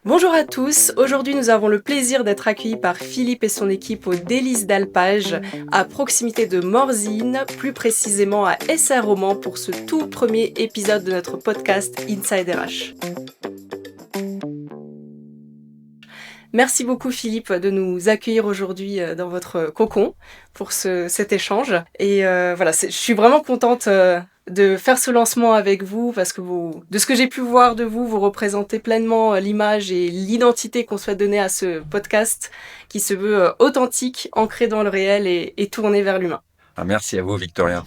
Bonjour à tous, aujourd'hui nous avons le plaisir d'être accueillis par Philippe et son équipe aux Délices d'Alpage, à proximité de Morzine, plus précisément à SR-Roman pour ce tout premier épisode de notre podcast Inside RH. Merci beaucoup Philippe de nous accueillir aujourd'hui dans votre cocon pour cet échange. Et je suis vraiment contente de faire ce lancement avec vous parce que de ce que j'ai pu voir de vous, vous représentez pleinement l'image et l'identité qu'on souhaite donner à ce podcast qui se veut authentique, ancré dans le réel et tourné vers l'humain. Merci à vous, Victoria.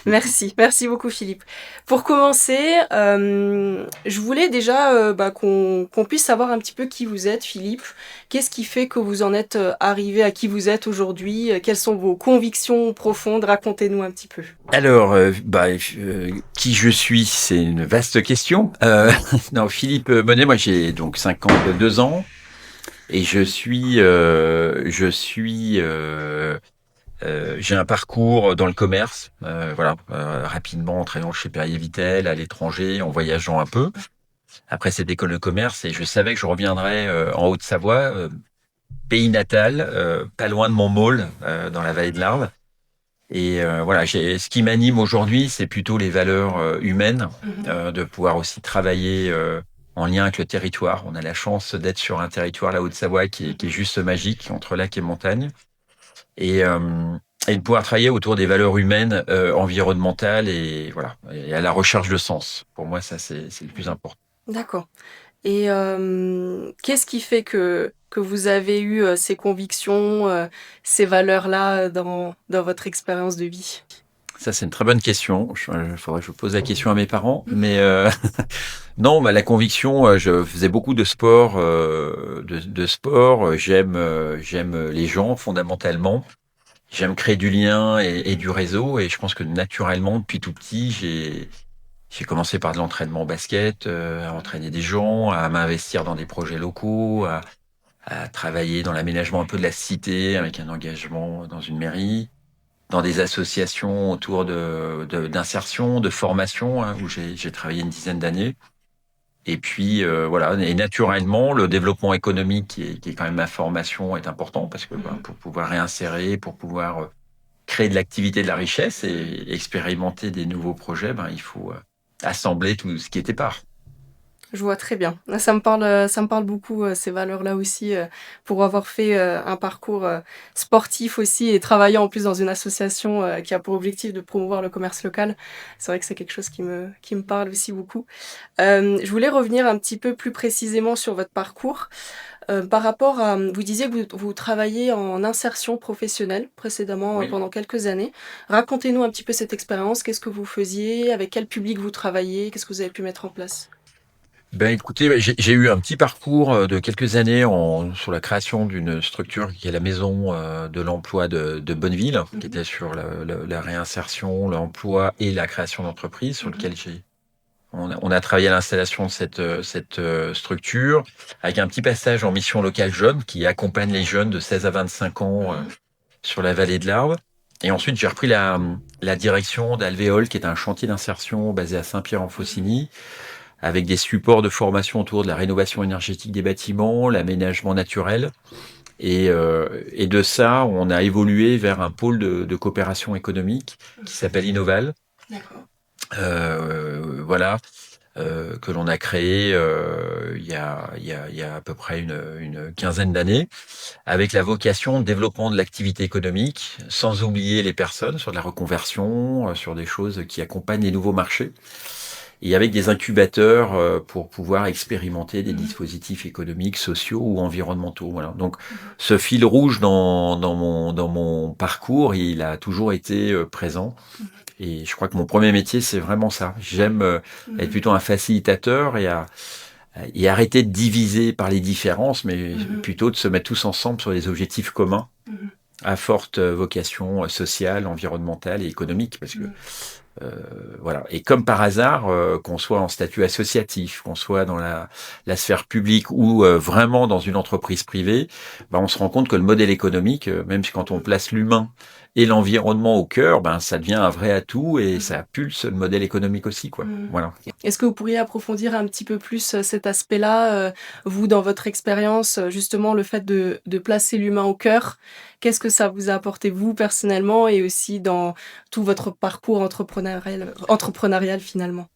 Merci beaucoup Philippe. Pour commencer, je voulais déjà qu'on puisse savoir un petit peu qui vous êtes, Philippe. Qu'est-ce qui fait que vous en êtes arrivé à qui vous êtes aujourd'hui? Quelles sont vos convictions profondes? Racontez-nous un petit peu. Alors, qui je suis, c'est une vaste question. Non, Philippe Monet, moi j'ai donc 52 ans et j'ai un parcours dans le commerce, rapidement en travaillant chez Perrier-Vittel, à l'étranger, en voyageant un peu. Après cette école de commerce, et je savais que je reviendrais en Haute-Savoie, pays natal, pas loin de Montmaul, dans la vallée de l'Arve. Et ce qui m'anime aujourd'hui, c'est plutôt les valeurs humaines, de pouvoir aussi travailler en lien avec le territoire. On a la chance d'être sur un territoire, la Haute-Savoie, qui est juste magique, entre lac et montagne. Et de pouvoir travailler autour des valeurs humaines, environnementales et à la recherche de sens. Pour moi, ça, c'est le plus important. D'accord. Et qu'est-ce qui fait que vous avez eu ces convictions, ces valeurs-là dans votre expérience de vie? Ça, c'est une très bonne question. Il faudrait que je pose la question à mes parents. Mais non, la conviction, je faisais beaucoup de sport. De sport. J'aime les gens fondamentalement. J'aime créer du lien et du réseau. Et je pense que naturellement, depuis tout petit, j'ai commencé par de l'entraînement au basket, à entraîner des gens, à m'investir dans des projets locaux, à travailler dans l'aménagement un peu de la cité avec un engagement dans une mairie, dans des associations autour d'insertion, de formation, hein, où j'ai travaillé une dizaine d'années. Et puis et naturellement, le développement économique, qui est quand même ma formation, est important parce que pour pouvoir réinsérer, pour pouvoir créer de l'activité, de la richesse et expérimenter des nouveaux projets, il faut assembler tout ce qui était part. Je vois très bien. Ça me parle beaucoup, ces valeurs-là aussi, pour avoir fait un parcours sportif aussi et travaillant en plus dans une association qui a pour objectif de promouvoir le commerce local. C'est vrai que c'est quelque chose qui me parle aussi beaucoup. Je voulais revenir un petit peu plus précisément sur votre parcours. Par rapport à, vous disiez que vous travaillez en insertion professionnelle précédemment, Oui. pendant quelques années. Racontez-nous un petit peu cette expérience. Qu'est-ce que vous faisiez? Avec quel public vous travaillez? Qu'est-ce que vous avez pu mettre en place? Écoutez, j'ai eu un petit parcours de quelques années sur la création d'une structure qui est la maison de l'emploi de Bonneville, qui était sur la réinsertion, l'emploi et la création d'entreprises, sur lequel on a travaillé à l'installation de cette structure, avec un petit passage en mission locale jeune qui accompagne les jeunes de 16 à 25 ans sur la vallée de l'Arve. Et ensuite, j'ai repris la direction d'Alvéole, qui est un chantier d'insertion basé à Saint-Pierre-en-Faucigny, avec des supports de formation autour de la rénovation énergétique des bâtiments, l'aménagement naturel. Et de ça, on a évolué vers un pôle de coopération économique qui s'appelle Innoval. D'accord. Que l'on a créé il y a à peu près une quinzaine d'années, avec la vocation de développement de l'activité économique, sans oublier les personnes, sur de la reconversion, sur des choses qui accompagnent les nouveaux marchés, et avec des incubateurs pour pouvoir expérimenter des dispositifs économiques, sociaux ou environnementaux. Voilà. Donc, ce fil rouge dans mon parcours, il a toujours été présent. Et je crois que mon premier métier, c'est vraiment ça. J'aime être plutôt un facilitateur et arrêter de diviser par les différences, mais plutôt de se mettre tous ensemble sur des objectifs communs à forte vocation sociale, environnementale et économique. Parce que Et comme par hasard, qu'on soit en statut associatif, qu'on soit dans la sphère publique ou vraiment dans une entreprise privée, on se rend compte que le modèle économique, même quand on place l'humain et l'environnement au cœur, ben, ça devient un vrai atout et ça pulse le modèle économique aussi, quoi. Mmh. Voilà. Est-ce que vous pourriez approfondir un petit peu plus, cet aspect-là, vous, dans votre expérience, justement le fait de placer l'humain au cœur? Qu'est-ce que ça vous a apporté vous, personnellement et aussi dans tout votre parcours entrepreneurial finalement?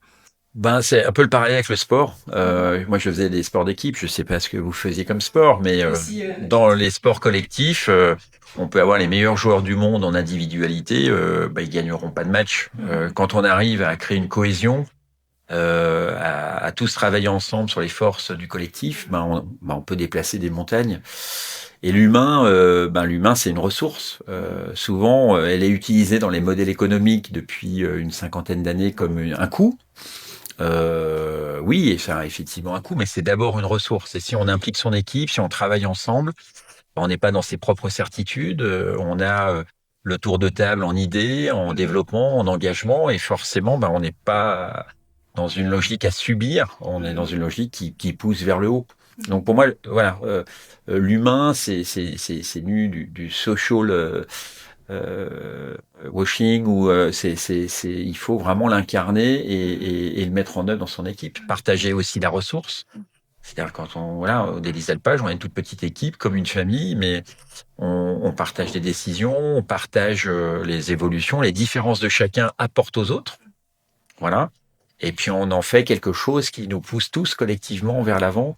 Ben, c'est un peu le parallèle avec le sport. Mmh. Moi, je faisais des sports d'équipe. Je sais pas ce que vous faisiez comme sport, mais Aussi, dans les sports collectifs, on peut avoir les meilleurs joueurs du monde en individualité, ben, ils gagneront pas de match. mmh Quand on arrive à créer une cohésion, à tous travailler ensemble sur les forces du collectif, ben, on peut déplacer des montagnes. Et l'humain, l'humain, c'est une ressource. Souvent, elle est utilisée dans les modèles économiques depuis une cinquantaine d'années comme un coût. Oui, et ça a effectivement un coût, mais c'est d'abord une ressource. Et si on implique son équipe, si on travaille ensemble, on n'est pas dans ses propres certitudes, on a le tour de table en idées, en développement, en engagement, et forcément, ben, on n'est pas dans une logique à subir, on est dans une logique qui pousse vers le haut. Donc pour moi, voilà, l'humain, c'est nu du social euh, washing où il faut vraiment l'incarner et le mettre en œuvre dans son équipe. Partager aussi la ressource. C'est-à-dire quand au Délices d'Alpage, on a une toute petite équipe, comme une famille, mais on partage des décisions, on partage les évolutions, les différences de chacun apportent aux autres. Voilà. Et puis on en fait quelque chose qui nous pousse tous collectivement vers l'avant.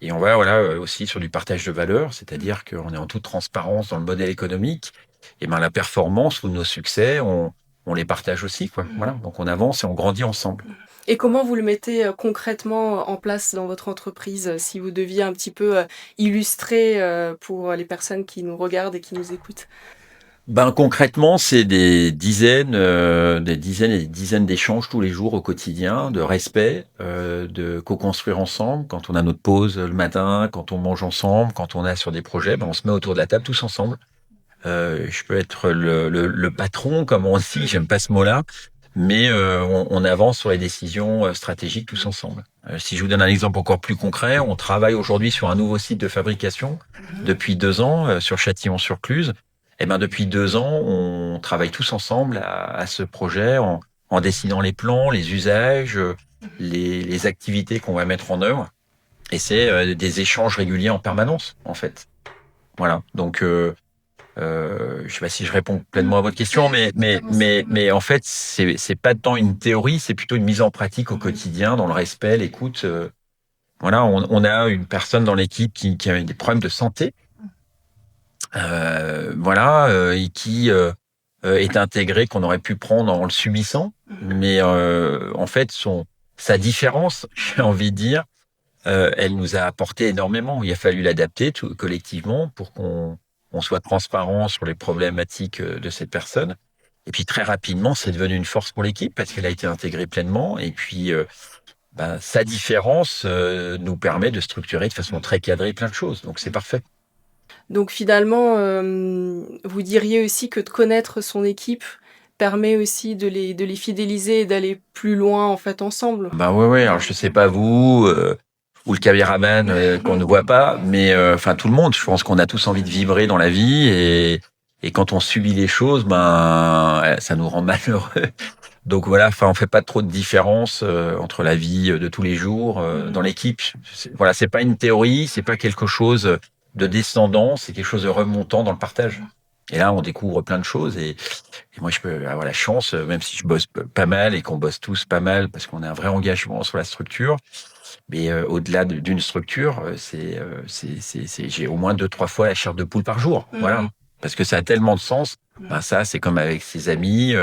Et on va aussi sur du partage de valeurs, c'est-à-dire qu'on est en toute transparence dans le modèle économique. Et ben la performance ou nos succès, on les partage aussi, quoi. Voilà. Mmh. Donc on avance et on grandit ensemble. Et comment vous le mettez, concrètement en place dans votre entreprise? Si vous deviez un petit peu, illustrer, pour les personnes qui nous regardent et qui nous écoutent? Ben concrètement, c'est des dizaines et des dizaines d'échanges tous les jours au quotidien, de respect, de co-construire ensemble. Quand on a notre pause le matin, quand on mange ensemble, quand on est sur des projets, ben on se met autour de la table tous ensemble. Je peux être le patron, comme on dit, j'aime pas ce mot-là, mais on avance sur les décisions stratégiques tous ensemble. Si je vous donne un exemple encore plus concret, on travaille aujourd'hui sur un nouveau site de fabrication Mmh. depuis 2 ans sur Châtillon-sur-Cluse. Et ben depuis 2 ans, on travaille tous ensemble à ce projet en dessinant les plans, les usages, les activités qu'on va mettre en œuvre. Et c'est des échanges réguliers en permanence, en fait. Voilà. Donc je sais pas si je réponds pleinement à votre question, mais en fait, c'est pas tant une théorie, c'est plutôt une mise en pratique au quotidien, dans le respect, l'écoute. Voilà, on a une personne dans l'équipe qui a des problèmes de santé, et qui est intégré, qu'on aurait pu prendre en le subissant, mais en fait, sa différence, j'ai envie de dire, elle nous a apporté énormément. Il a fallu l'adapter collectivement pour qu'on soit transparent sur les problématiques de cette personne. Et puis très rapidement, c'est devenu une force pour l'équipe parce qu'elle a été intégrée pleinement. Et puis, sa différence nous permet de structurer de façon très cadrée plein de choses. Donc c'est parfait. Donc finalement, vous diriez aussi que de connaître son équipe permet aussi de les fidéliser et d'aller plus loin, en fait, ensemble? Bah ouais, ouais. Alors je sais pas vous ou le caméraman qu'on ne voit pas, mais enfin tout le monde. Je pense qu'on a tous envie de vibrer dans la vie et quand on subit les choses, ça nous rend malheureux. Donc voilà, enfin on fait pas trop de différence entre la vie de tous les jours dans l'équipe. Voilà, c'est pas une théorie, c'est pas quelque chose de descendant, c'est quelque chose de remontant dans le partage. Et là, on découvre plein de choses et moi, je peux avoir la chance, même si je bosse pas mal et qu'on bosse tous pas mal parce qu'on a un vrai engagement sur la structure. Mais au-delà d'une structure, j'ai au moins 2, 3 fois la chair de poule par jour. Voilà, parce que ça a tellement de sens. Ben ça, c'est comme avec ses amis,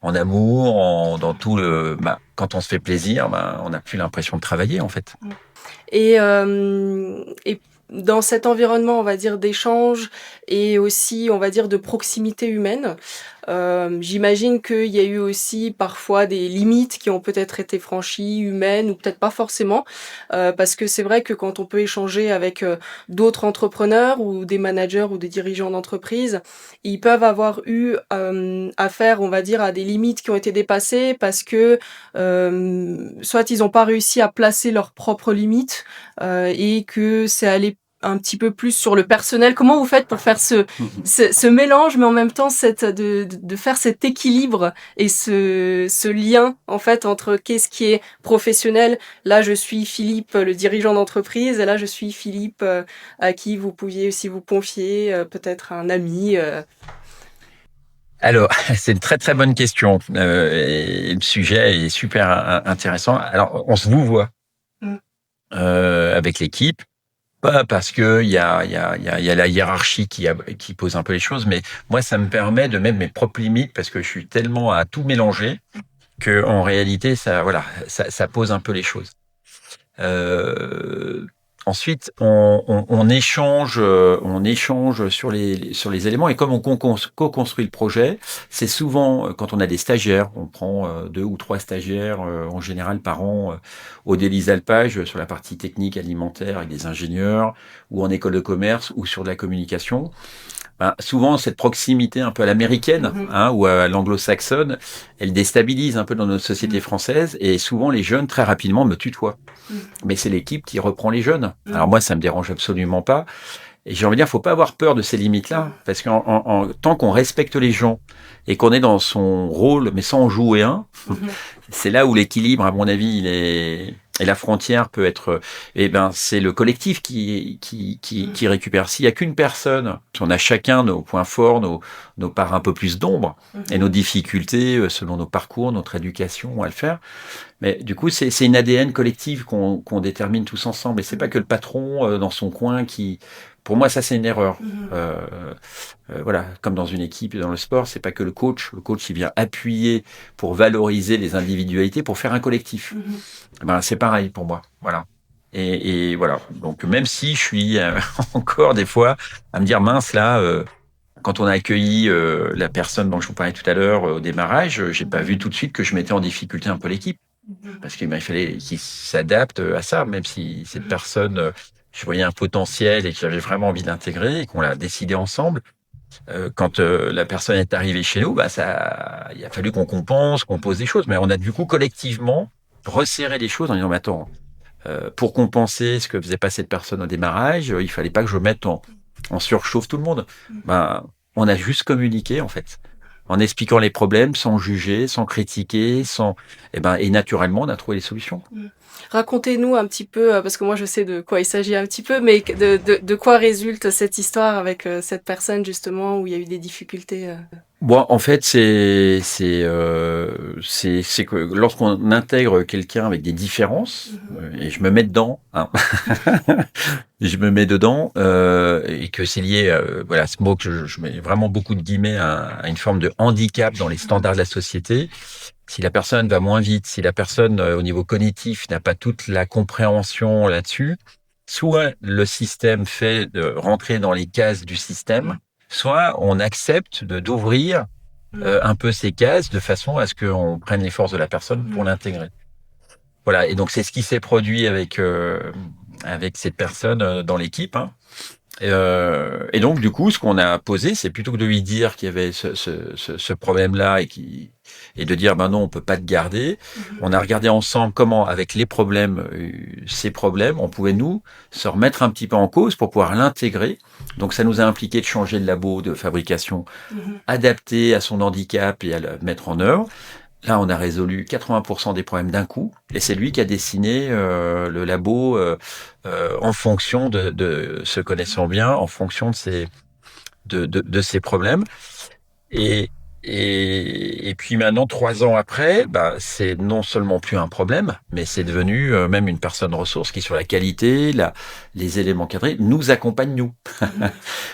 en amour, dans tout le. Quand on se fait plaisir, on n'a plus l'impression de travailler en fait. Et dans cet environnement, on va dire, d'échange et aussi, on va dire, de proximité humaine, j'imagine qu'il y a eu aussi parfois des limites qui ont peut-être été franchies, humaines ou peut-être pas forcément. Parce que c'est vrai que quand on peut échanger avec, d'autres entrepreneurs ou des managers ou des dirigeants d'entreprise, ils peuvent avoir eu, affaire, on va dire, à des limites qui ont été dépassées parce que, soit ils ont pas réussi à placer leurs propres limites, et que c'est allé un petit peu plus sur le personnel. Comment vous faites pour faire ce mélange, mais en même temps de faire cet équilibre et ce lien en fait entre qu'est-ce qui est professionnel. Là, je suis Philippe, le dirigeant d'entreprise, et là, je suis Philippe à qui vous pouviez aussi vous confier, peut-être un ami. Alors, c'est une très très bonne question. Et le sujet est super intéressant. Alors, on se vous voit Mm. avec l'équipe. Pas parce que il y a la hiérarchie qui pose un peu les choses, mais moi, ça me permet de mettre mes propres limites parce que je suis tellement à tout mélanger que en réalité, ça pose un peu les choses. Euh, Ensuite, on échange sur les éléments et comme on co-construit le projet, c'est souvent quand on a des stagiaires, on prend 2 ou 3 stagiaires en général par an au Délices Alpages sur la partie technique alimentaire avec des ingénieurs ou en école de commerce ou sur de la communication. Ben, souvent, cette proximité un peu à l'américaine Mhm. ou à l'anglo-saxonne, elle déstabilise un peu dans notre société française et souvent les jeunes très rapidement me tutoient. Mhm. Mais c'est l'équipe qui reprend les jeunes. Alors Mhm. moi, ça me dérange absolument pas. Et j'ai envie de dire, faut pas avoir peur de ces limites-là, parce tant qu'on respecte les gens et qu'on est dans son rôle, mais sans en jouer un, Mhm. c'est là où l'équilibre, à mon avis, il est et la frontière peut être. Eh ben, c'est le collectif qui récupère. S'il y a qu'une personne, si on a chacun nos points forts, nos parts un peu plus d'ombre et nos difficultés selon nos parcours, notre éducation à le faire. Mais du coup, c'est une ADN collective qu'on détermine tous ensemble. Et c'est pas que le patron dans son coin qui. Pour moi, ça c'est une erreur. Mhm. Voilà, comme dans une équipe et dans le sport, c'est pas que le coach. Le coach, il vient appuyer pour valoriser les individualités, pour faire un collectif. Mhm. Ben, c'est pareil pour moi. Voilà. Et voilà. Donc, même si je suis encore des fois à me dire mince là. Quand on a accueilli la personne dont je vous parlais tout à l'heure au démarrage, j'ai pas vu tout de suite que je mettais en difficulté un peu l'équipe Mhm. parce qu'il fallait qu'ils s'adaptent à ça, même si cette Mhm. personne, je voyais un potentiel et que j'avais vraiment envie d'intégrer et qu'on l'a décidé ensemble. Quand la personne est arrivée chez nous, bah il a fallu qu'on compense, qu'on pose des choses, mais on a du coup collectivement resserré les choses en disant, mais attends, pour compenser ce que faisait pas cette personne au démarrage, il fallait pas que je mette en surchauffe tout le monde. Ben, on a juste communiqué en fait en expliquant les problèmes sans juger, sans critiquer, et naturellement on a trouvé les solutions. Mhm. Racontez-nous un petit peu, parce que moi je sais de quoi il s'agit un petit peu, mais de quoi résulte cette histoire avec cette personne justement où il y a eu des difficultés. Bon, en fait, c'est que lorsqu'on intègre quelqu'un avec des différences, Mhm. et je me mets dedans, hein, je me mets dedans, et que c'est lié, voilà, ce mot que je mets vraiment beaucoup de guillemets à une forme de handicap dans les standards de la société. Si la personne va moins vite, si la personne au niveau cognitif n'a pas toute la compréhension là-dessus, soit le système fait de rentrer dans les cases du système, soit on accepte d'ouvrir Mhm. un peu ces cases de façon à ce qu'on prenne les forces de la personne pour Mhm. l'intégrer. Voilà, et donc c'est ce qui s'est produit avec cette personne dans l'équipe. Hein. Et donc, du coup, ce qu'on a posé, c'est plutôt que de lui dire qu'il y avait ce problème-là et de dire, ben non, on peut pas te garder. Mhm. On a regardé ensemble comment, avec les problèmes, ces problèmes, on pouvait nous se remettre un petit peu en cause pour pouvoir l'intégrer. Donc, ça nous a impliqué de changer de labo de fabrication, Mhm. adapté à son handicap et à le mettre en œuvre. Là, on a résolu 80% des problèmes d'un coup, et c'est lui qui a dessiné le labo en fonction de se connaissant bien, en fonction de ses problèmes. Et, et puis maintenant, 3 ans après, bah, c'est non seulement plus un problème, mais c'est devenu même une personne ressource qui, sur la qualité, les éléments cadrés, nous accompagne, nous. Mhm.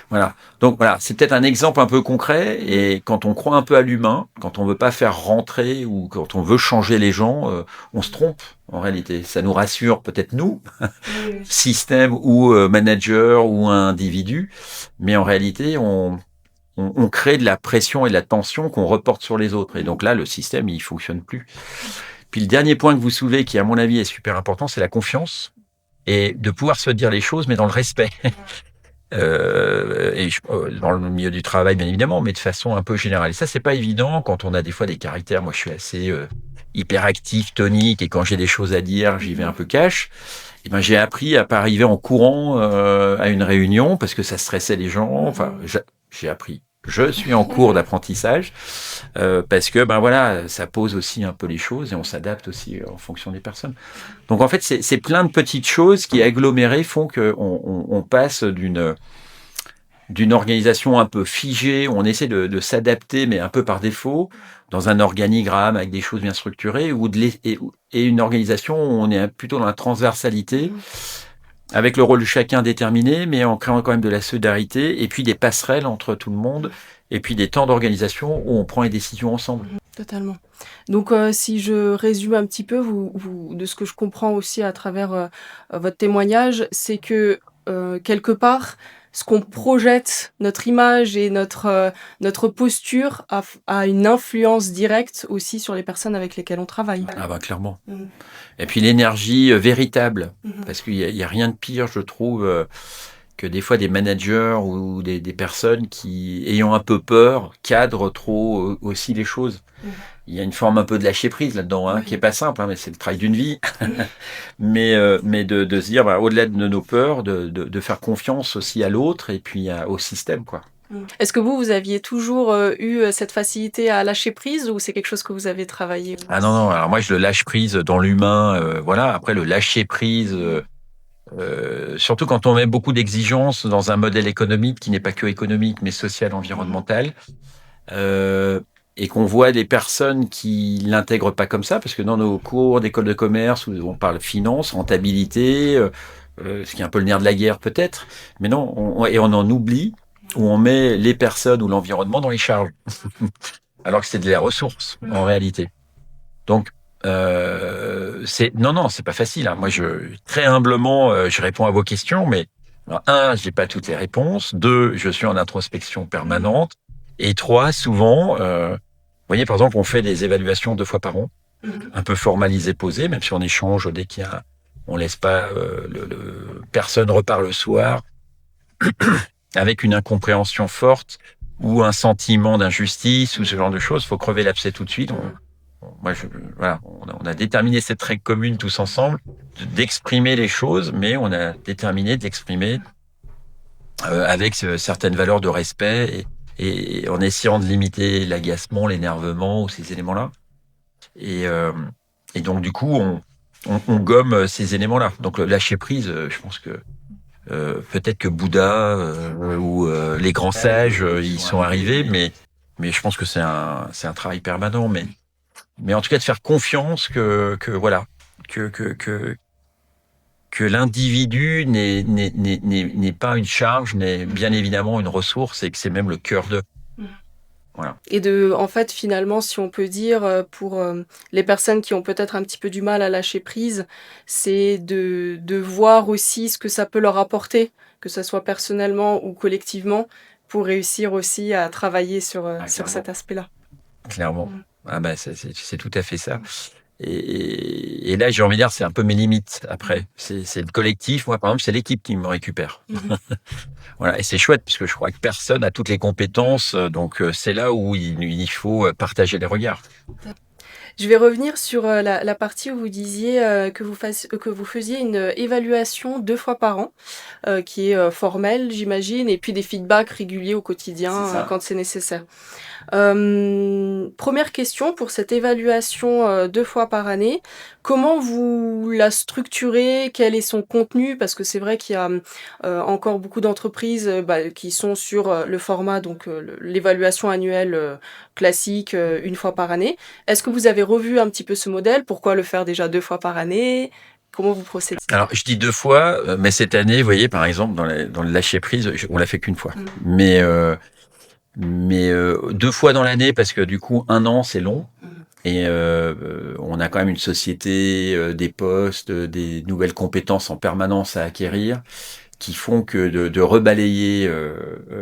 Voilà. Donc voilà, c'est peut-être un exemple un peu concret. Et quand on croit un peu à l'humain, quand on veut pas faire rentrer ou quand on veut changer les gens, on se trompe en réalité. Ça nous rassure peut-être nous, Oui, oui. système ou manager ou individu, mais en réalité, on crée de la pression et de la tension qu'on reporte sur les autres. Et donc là, le système, il fonctionne plus. Puis le dernier point que vous soulevez, qui à mon avis est super important, c'est la confiance et de pouvoir se dire les choses, mais dans le respect. Dans le milieu du travail, bien évidemment, mais de façon un peu générale. Et ça, c'est pas évident quand on a des fois des caractères. Moi, je suis assez hyperactif, tonique, et quand j'ai des choses à dire, j'y vais un Mhm. peu cash. eh ben, j'ai appris à pas arriver en courant à une réunion parce que ça stressait les gens. Enfin, j'ai appris. Je suis en cours d'apprentissage parce que ben voilà, ça pose aussi un peu les choses et on s'adapte aussi en fonction des personnes. Donc en fait, c'est plein de petites choses qui agglomérées font que on passe d'une organisation un peu figée, où on essaie de s'adapter, mais un peu par défaut, dans un organigramme avec des choses bien structurées, et une organisation où on est plutôt dans la transversalité, avec le rôle de chacun déterminé, mais en créant quand même de la solidarité, et puis des passerelles entre tout le monde, et puis des temps d'organisation où on prend les décisions ensemble. Totalement. Donc, si je résume un petit peu, de ce que je comprends aussi à travers votre témoignage, c'est que quelque part, ce qu'on projette, notre image et notre posture a une influence directe aussi sur les personnes avec lesquelles on travaille. Ah bah clairement. Mmh. Et puis l'énergie véritable, Mmh. parce qu'il y a rien de pire, je trouve, que des fois des managers ou des personnes qui, ayant un peu peur, cadrent trop aussi les choses. Mmh. Il y a une forme un peu de lâcher prise là-dedans, hein, Oui. qui est pas simple, hein, mais c'est le travail d'une vie. mais de se dire, bah, au-delà de nos peurs, de faire confiance aussi à l'autre et puis au système, quoi. Est-ce que vous aviez toujours eu cette facilité à lâcher prise ou c'est quelque chose que vous avez travaillé? Ah non, non, alors moi je le lâche prise dans l'humain, voilà. Après le lâcher prise, surtout quand on met beaucoup d'exigences dans un modèle économique qui n'est pas que économique, mais social, environnemental, et qu'on voit des personnes qui l'intègrent pas comme ça, parce que dans nos cours d'école de commerce où on parle finance, rentabilité, ce qui est un peu le nerf de la guerre peut-être, mais non, et on en oublie, où on met les personnes ou l'environnement dans les charges, alors que c'est de la ressource en réalité. Donc non, c'est pas facile, hein. Moi, très humblement, je réponds à vos questions, mais alors, un, j'ai pas toutes les réponses. Deux, je suis en introspection permanente. Et trois, souvent, vous voyez, par exemple, on fait des évaluations 2 fois par an, un peu formalisées, posées, même si on échange dès qu'il y a, on laisse pas personne repart le soir avec une incompréhension forte ou un sentiment d'injustice ou ce genre de choses. Faut crever l'abcès tout de suite. Voilà, on a déterminé cette règle commune tous ensemble d'exprimer les choses, mais on a déterminé de l'exprimer avec certaines valeurs de respect et en essayant de limiter l'agacement, l'énervement ou ces éléments-là. Et donc du coup, on gomme ces éléments-là. Donc le lâcher prise, je pense que peut-être que Bouddha ou les grands sages, ils sont arrivés, mais je pense que c'est un travail permanent. Mais en tout cas, de faire confiance que voilà, que l'individu n'est pas une charge, n'est bien évidemment une ressource et que c'est même le cœur de. Voilà. Et en fait, finalement, si on peut dire, pour les personnes qui ont peut-être un petit peu du mal à lâcher prise, c'est de voir aussi ce que ça peut leur apporter, que ça soit personnellement ou collectivement, pour réussir aussi à travailler sur cet aspect-là. Clairement. Ah bah c'est tout à fait ça. Et là, j'ai envie de dire, c'est un peu mes limites après. C'est le collectif. Moi, par exemple, c'est l'équipe qui me récupère. Voilà. Et c'est chouette, puisque je crois que personne n'a toutes les compétences. Donc, c'est là où il faut partager les regards. Je vais revenir sur la partie où vous disiez que vous faisiez une évaluation 2 fois par an, qui est formelle, j'imagine, et puis des feedbacks réguliers au quotidien quand c'est nécessaire. Première question pour cette évaluation 2 fois par année, comment vous la structurez? Quel est son contenu? Parce que c'est vrai qu'il y a encore beaucoup d'entreprises qui sont sur le format, donc l'évaluation annuelle classique 1 fois par année. Est-ce que vous avez revu un petit peu ce modèle? Pourquoi le faire déjà 2 fois par année? Comment vous procédez? Alors, je dis 2 fois, mais cette année, vous voyez, par exemple, dans le lâcher prise, on l'a fait qu'une fois. Mais 2 fois dans l'année, parce que du coup, 1 an, c'est long. Et on a quand même une société, des postes, des nouvelles compétences en permanence à acquérir, qui font que de rebalayer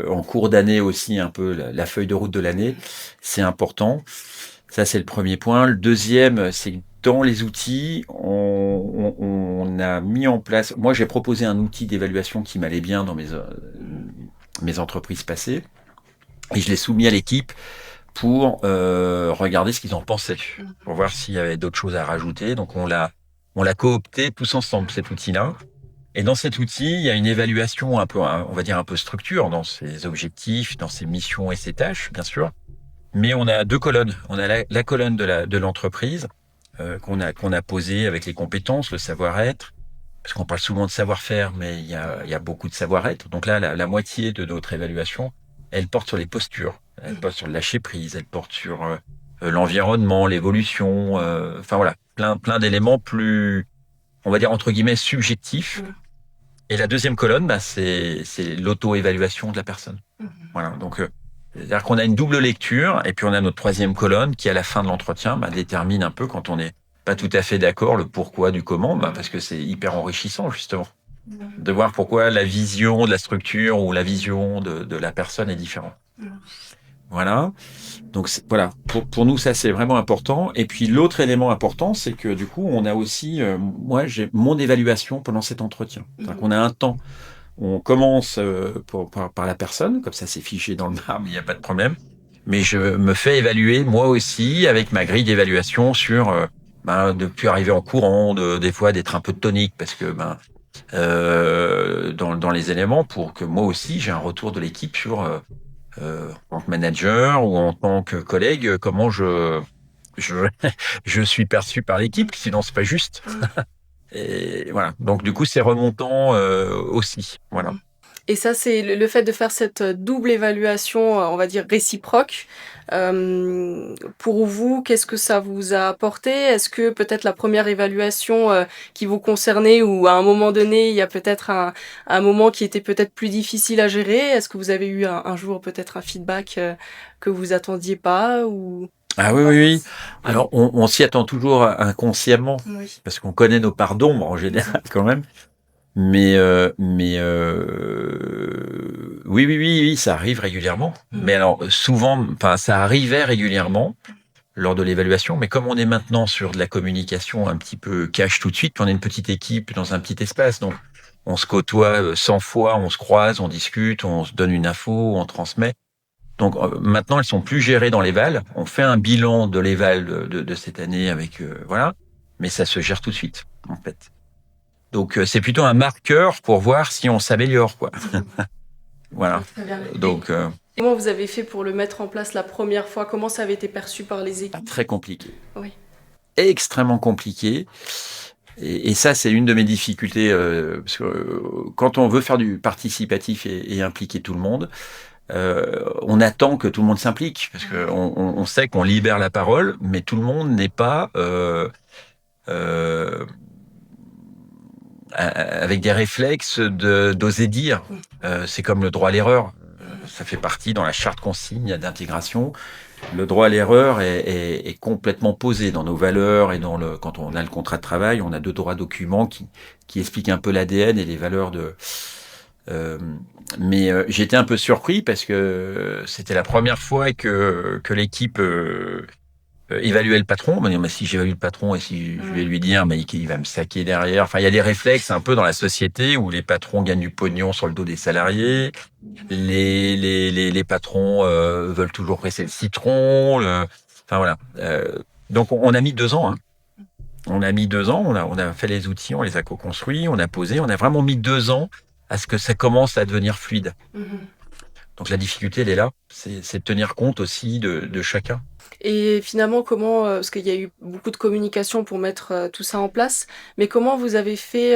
en cours d'année aussi un peu la feuille de route de l'année, c'est important. Ça, c'est le premier point. Le deuxième, c'est que dans les outils, on a mis en place... Moi, j'ai proposé un outil d'évaluation qui m'allait bien dans mes entreprises passées. Et je l'ai soumis à l'équipe pour regarder ce qu'ils en pensaient, pour voir s'il y avait d'autres choses à rajouter. Donc, on l'a On l'a coopté tous ensemble, cet outil-là. Et dans cet outil, il y a une évaluation un peu, on va dire un peu structure dans ses objectifs, dans ses missions et ses tâches, bien sûr. Mais on a deux colonnes. On a la colonne de l'entreprise qu'on a posée avec les compétences, le savoir-être, parce qu'on parle souvent de savoir-faire, mais il y a beaucoup de savoir-être. Donc là, la moitié de notre évaluation, elle porte sur les postures, elle porte sur le lâcher prise, elle porte sur l'environnement, l'évolution. Enfin voilà, plein d'éléments plus, on va dire entre guillemets subjectifs. Et la deuxième colonne, bah, c'est l'auto-évaluation de la personne. Voilà. Donc c'est-à-dire qu'on a une double lecture, et puis on a notre troisième colonne qui, à la fin de l'entretien, bah, détermine un peu quand on n'est pas tout à fait d'accord le pourquoi du comment, bah, parce que c'est hyper enrichissant justement de voir pourquoi la vision de la structure ou la vision de la personne est différente. Voilà. Donc voilà, pour nous ça c'est vraiment important. Et puis l'autre élément important, c'est que du coup on a aussi, moi j'ai mon évaluation pendant cet entretien. C'est-à-dire qu'on a un temps. On commence par la personne, comme ça c'est fiché dans le marbre, il n'y a pas de problème. Mais je me fais évaluer moi aussi avec ma grille d'évaluation sur de plus arriver en courant, des fois d'être un peu tonique parce que dans les éléments pour que moi aussi j'ai un retour de l'équipe sur en tant que manager ou en tant que collègue comment je je suis perçu par l'équipe, sinon c'est pas juste. Et voilà. Donc du coup c'est remontant aussi. Voilà. Et ça, c'est le fait de faire cette double évaluation, on va dire réciproque. Pour vous, qu'est-ce que ça vous a apporté? Est-ce que peut-être la première évaluation qui vous concernait, ou à un moment donné, il y a peut-être un moment qui était peut-être plus difficile à gérer? Est-ce que vous avez eu un jour peut-être un feedback que vous attendiez pas ou Ah oui, pas oui, oui. forcément? Alors, on s'y attend toujours inconsciemment, Oui. parce qu'on connaît nos parts d'ombre en général quand même. Mais oui, oui, oui, oui, ça arrive régulièrement. Mais alors, souvent, enfin, ça arrivait régulièrement lors de l'évaluation. Mais comme on est maintenant sur de la communication un petit peu cash tout de suite, puis on est une petite équipe dans un petit espace, donc on se côtoie 100 fois, on se croise, on discute, on se donne une info, on transmet. Donc maintenant, elles sont plus gérées dans l'éval. On fait un bilan de l'éval de cette année avec voilà, mais ça se gère tout de suite en fait. Donc c'est plutôt un marqueur pour voir si on s'améliore quoi. Voilà. Très bien. Donc Comment vous avez fait pour le mettre en place la première fois? Comment ça avait été perçu par les équipes? très compliqué, Oui. extrêmement compliqué. Et ça, c'est une de mes difficultés parce que quand on veut faire du participatif et impliquer tout le monde, on attend que tout le monde s'implique parce que on sait qu'on libère la parole, mais tout le monde n'est pas euh, avec des réflexes d'oser dire. C'est comme le droit à l'erreur. Ça fait partie dans la charte consigne d'intégration. Le droit à l'erreur est complètement posé dans nos valeurs et quand on a le contrat de travail, on a deux droits documents qui expliquent un peu l'ADN et les valeurs de. Mais j'étais un peu surpris parce que c'était la première fois que l'équipe évaluait le patron. On m'a dit, mais si j'évalue le patron et si je vais lui dire, mais il va me saquer derrière. Enfin, il y a des réflexes un peu dans la société où les patrons gagnent du pognon sur le dos des salariés. Les patrons veulent toujours presser le citron. Enfin voilà. Donc on a mis 2 ans. Hein. On a mis 2 ans. On a fait les outils, on les a co-construits, on a posé. On a vraiment mis 2 ans à ce que ça commence à devenir fluide. Donc la difficulté, elle est là. C'est de tenir compte aussi de chacun. Et finalement, comment, parce qu'il y a eu beaucoup de communication pour mettre tout ça en place, mais comment vous avez fait,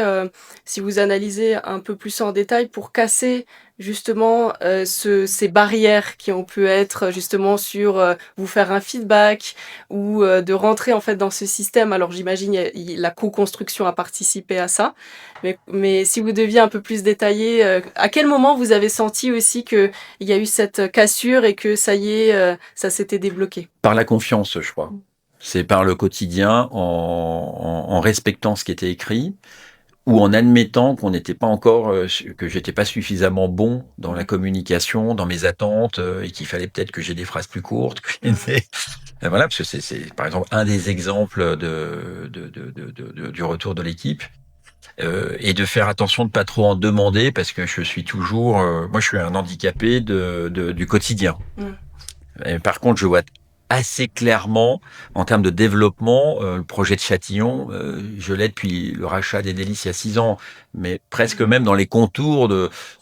si vous analysez un peu plus en détail, pour casser justement ces barrières qui ont pu être justement sur vous faire un feedback ou de rentrer en fait dans ce système. Alors j'imagine la co-construction a participé à ça, mais si vous deviez un peu plus détailler, à quel moment vous avez senti aussi que il y a eu cette cassure et que ça y est, ça s'était débloqué? Par la confiance, je crois. C'est par le quotidien, en respectant ce qui était écrit, ou en admettant qu'on n'était pas encore, que j'étais pas suffisamment bon dans la communication, dans mes attentes, et qu'il fallait peut-être que j'ai des phrases plus courtes. Voilà, parce que c'est par exemple un des exemples du retour de l'équipe. Et de faire attention de pas trop en demander parce que je suis toujours, moi je suis un handicapé du quotidien. Et par contre, je vois assez clairement, en termes de développement, le projet de Châtillon, je l'ai depuis le rachat des Délices il y a 6 ans, mais presque même dans les contours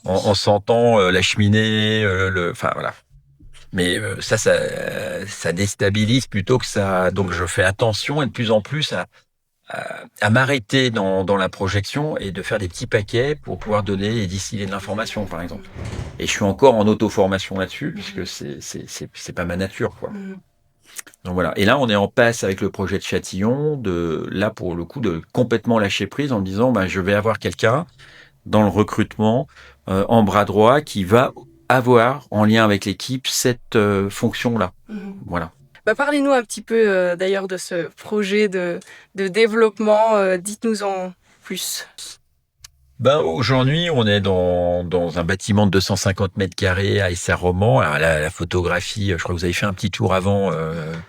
en sentant la cheminée, enfin voilà. Mais ça déstabilise plutôt que ça. Donc je fais attention et de plus en plus à m'arrêter dans la projection et de faire des petits paquets pour pouvoir donner et distiller de l'information, par exemple. Et je suis encore en auto-formation là-dessus, puisque c'est pas ma nature, quoi. Mmh. Donc voilà. Et là, on est en passe avec le projet de Châtillon, là, pour le coup, de complètement lâcher prise en me disant, bah, je vais avoir quelqu'un dans le recrutement, en bras droit, qui va avoir, en lien avec l'équipe, cette fonction-là. Mmh. Voilà. Bah, parlez-nous un petit peu, d'ailleurs de ce projet de développement, dites-nous-en plus. Ben, aujourd'hui, on est dans un bâtiment de 250 mètres carrés à Essart-Romand. Alors là, la photographie, je crois que vous avez fait un petit tour avant,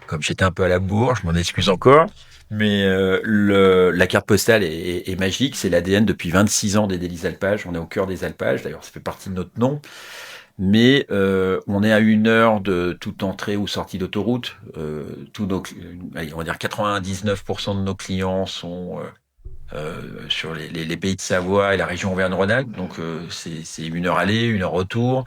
comme j'étais un peu à la bourre, je m'en excuse encore. Mais la carte postale est magique, c'est l'ADN depuis 26 ans des Délices Alpages. On est au cœur des Alpages, d'ailleurs ça fait partie de notre nom. Mais on est à 1 heure de toute entrée ou sortie d'autoroute. Allez, on va dire 99% de nos clients sont sur les pays de Savoie et la région Auvergne-Rhône-Alpes. Donc c'est 1 heure aller, 1 heure retour.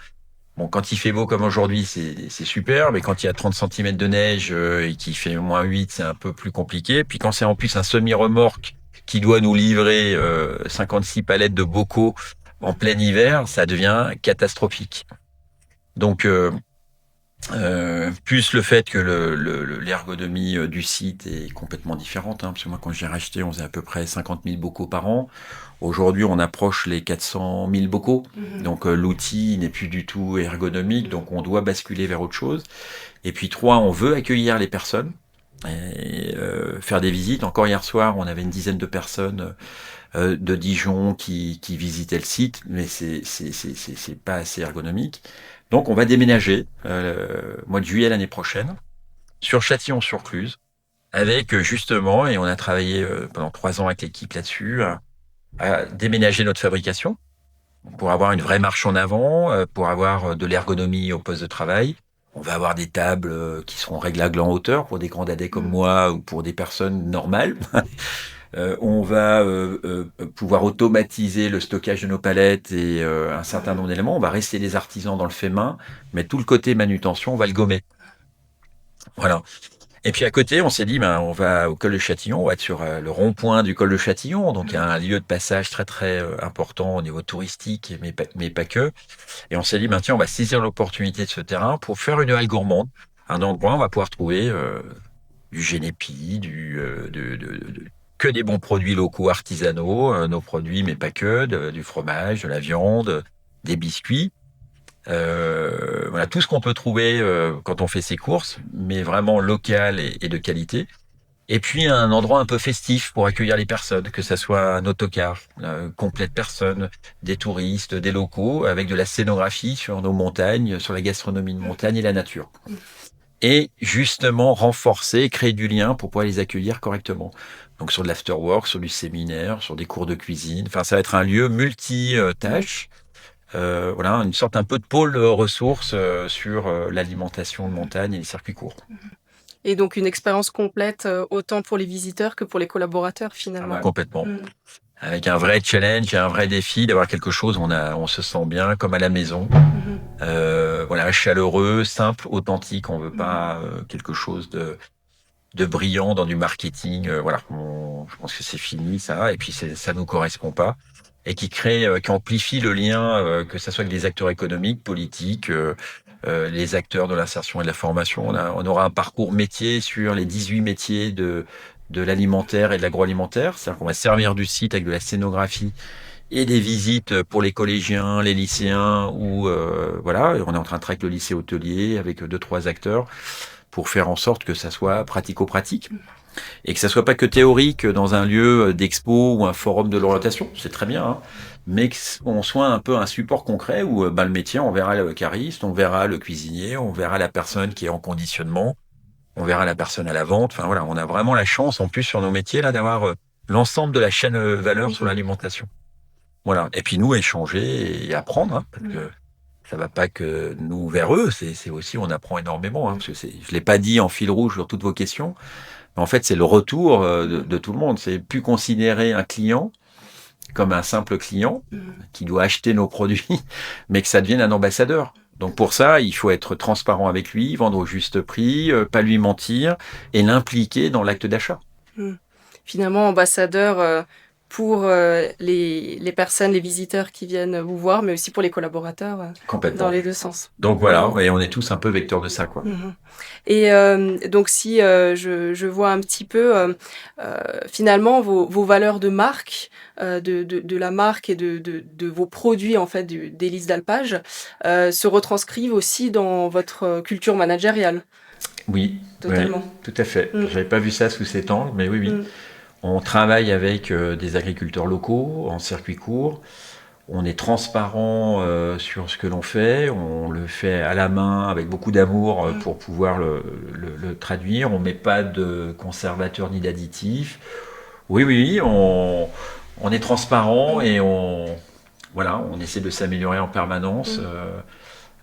Bon, quand il fait beau comme aujourd'hui, c'est super, mais quand il y a 30 centimètres de neige et qu'il fait -8, c'est un peu plus compliqué. Puis quand c'est en plus un semi-remorque qui doit nous livrer 56 palettes de bocaux en plein hiver, ça devient catastrophique. Donc plus le fait que l'ergonomie du site est complètement différente, hein, parce que moi quand j'ai racheté, on faisait à peu près 50 000 bocaux par an. Aujourd'hui, on approche les 400 000 bocaux. Mmh. Donc l'outil n'est plus du tout ergonomique, donc on doit basculer vers autre chose. Et puis 3, on veut accueillir les personnes et faire des visites. Encore hier soir, on avait une dizaine de personnes de Dijon qui visitaient le site, mais c'est pas assez ergonomique. Donc on va déménager mois de juillet l'année prochaine sur Châtillon-sur-Cluse avec justement, et on a travaillé pendant 3 ans avec l'équipe là-dessus, à déménager notre fabrication pour avoir une vraie marche en avant, pour avoir de l'ergonomie au poste de travail. On va avoir des tables qui seront réglables en hauteur pour des grands dadais comme moi ou pour des personnes normales. On va pouvoir automatiser le stockage de nos palettes et un certain nombre d'éléments. On va rester des artisans dans le fait main, mais tout le côté manutention, on va le gommer. Voilà. Et puis à côté, on s'est dit, ben, on va au col de Châtillon, on va être sur le rond-point du col de Châtillon, donc il y a un lieu de passage très très important au niveau touristique, mais pas que. Et on s'est dit, ben tiens, on va saisir l'opportunité de ce terrain pour faire une halle gourmande, un endroit où on va pouvoir trouver du génépi, que des bons produits locaux artisanaux, nos produits, mais pas que, du fromage, de la viande, des biscuits. Voilà, tout ce qu'on peut trouver quand on fait ses courses, mais vraiment local et de qualité. Et puis un endroit un peu festif pour accueillir les personnes, que ça soit un autocar complet de personnes, des touristes, des locaux, avec de la scénographie sur nos montagnes, sur la gastronomie de montagne et la nature. Et justement renforcer, créer du lien pour pouvoir les accueillir correctement. Donc sur de l'afterwork, sur du séminaire, sur des cours de cuisine. Enfin, ça va être un lieu multi-tâches. Voilà, une sorte un peu de pôle ressources sur l'alimentation de montagne et les circuits courts. Et donc une expérience complète, autant pour les visiteurs que pour les collaborateurs finalement. Complètement. Mmh. Avec un vrai challenge et un vrai défi d'avoir quelque chose où on se sent bien comme à la maison. Mmh. Voilà, chaleureux, simple, authentique. On veut pas quelque chose de brillant dans du marketing. Voilà, je pense que c'est fini ça. Et puis ça nous correspond pas. Et qui amplifie le lien, que ça soit avec les acteurs économiques, politiques, les acteurs de l'insertion et de la formation. On aura un parcours métier sur les 18 métiers de l'alimentaire et de l'agroalimentaire. C'est-à-dire qu'on va servir du site avec de la scénographie et des visites pour les collégiens, les lycéens, ou voilà. On est en train de travailler avec le lycée hôtelier, avec 2-3 acteurs, pour faire en sorte que ça soit pratico-pratique. Et que ça soit pas que théorique dans un lieu d'expo ou un forum de l'orientation, c'est très bien, hein, mais qu'on soit un peu un support concret où le métier, on verra le cariste, on verra le cuisinier, on verra la personne qui est en conditionnement, on verra la personne à la vente. Enfin voilà, on a vraiment la chance en plus sur nos métiers là d'avoir l'ensemble de la chaîne valeur sur l'alimentation. Voilà. Et puis nous échanger et apprendre, hein, parce que ça va pas que nous vers eux, c'est aussi on apprend énormément, hein, parce que je l'ai pas dit en fil rouge sur toutes vos questions, mais en fait c'est le retour de tout le monde. C'est plus considérer un client comme un simple client qui doit acheter nos produits, mais que ça devienne un ambassadeur. Donc pour ça, il faut être transparent avec lui, vendre au juste prix, pas lui mentir et l'impliquer dans l'acte d'achat. Mmh. Finalement, ambassadeur, pour, les personnes, les visiteurs qui viennent vous voir, mais aussi pour les collaborateurs, dans Complètement. les 2 sens. Donc voilà, et on est tous un peu vecteurs de ça, quoi. Mmh. Et donc si, je vois un petit peu, finalement vos valeurs de marque, de la marque et de vos produits en fait d'Hélice d'Alpage, se retranscrivent aussi dans votre culture managériale? Oui, oui, Totalement. tout à fait. Mmh. J'avais pas vu ça sous cet angle, mais oui, oui. Mmh. On travaille avec des agriculteurs locaux en circuit court. On est transparent sur ce que l'on fait. On le fait à la main avec beaucoup d'amour pour pouvoir le traduire. On met pas de conservateurs ni d'additifs. Oui, oui, oui, on est transparent et voilà, on essaie de s'améliorer en permanence.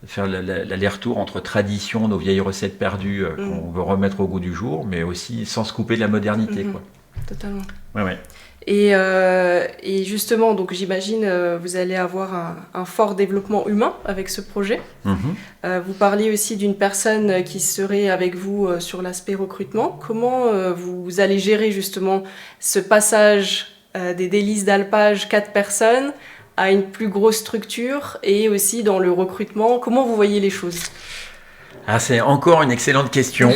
Faire l'aller-retour entre tradition, nos vieilles recettes perdues qu'on veut remettre au goût du jour, mais aussi sans se couper de la modernité, quoi. Totalement. Ouais, ouais. Et justement, donc j'imagine, vous allez avoir un fort développement humain avec ce projet. Vous parliez aussi d'une personne qui serait avec vous sur l'aspect recrutement. Comment vous allez gérer justement ce passage des délices d'alpage, 4 personnes, à une plus grosse structure et aussi dans le recrutement? Comment vous voyez les choses? Ah, c'est encore une excellente question.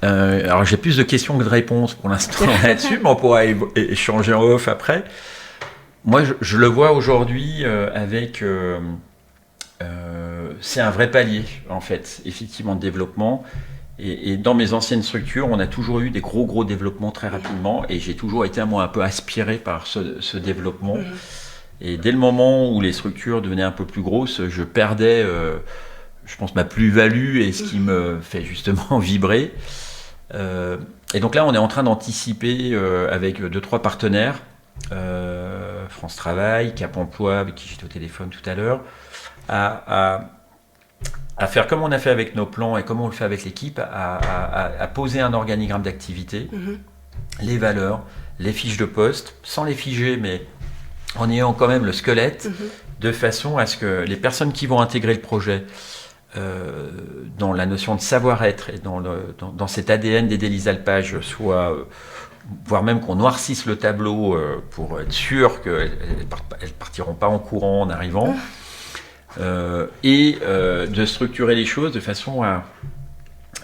Alors j'ai plus de questions que de réponses pour l'instant là-dessus, mais on pourra échanger en off après. Moi, je le vois aujourd'hui avec... c'est un vrai palier, en fait, effectivement, de développement. Et dans mes anciennes structures, on a toujours eu des gros développements très rapidement, et j'ai toujours été, moi, un peu aspiré par ce développement. Et dès le moment où les structures devenaient un peu plus grosses, je perdais, je pense, ma plus-value et ce qui me fait justement vibrer. Et donc là, on est en train d'anticiper avec 2-3 partenaires, France Travail, Cap Emploi, avec qui j'étais au téléphone tout à l'heure, à faire comme on a fait avec nos plans et comme on le fait avec l'équipe, à poser un organigramme d'activité, les valeurs, les fiches de poste, sans les figer, mais en ayant quand même le squelette, de façon à ce que les personnes qui vont intégrer le projet dans la notion de savoir-être et dans cet ADN des délices d'alpage, voire même qu'on noircisse le tableau pour être sûr qu'elles ne partiront pas en courant en arrivant, et de structurer les choses de façon à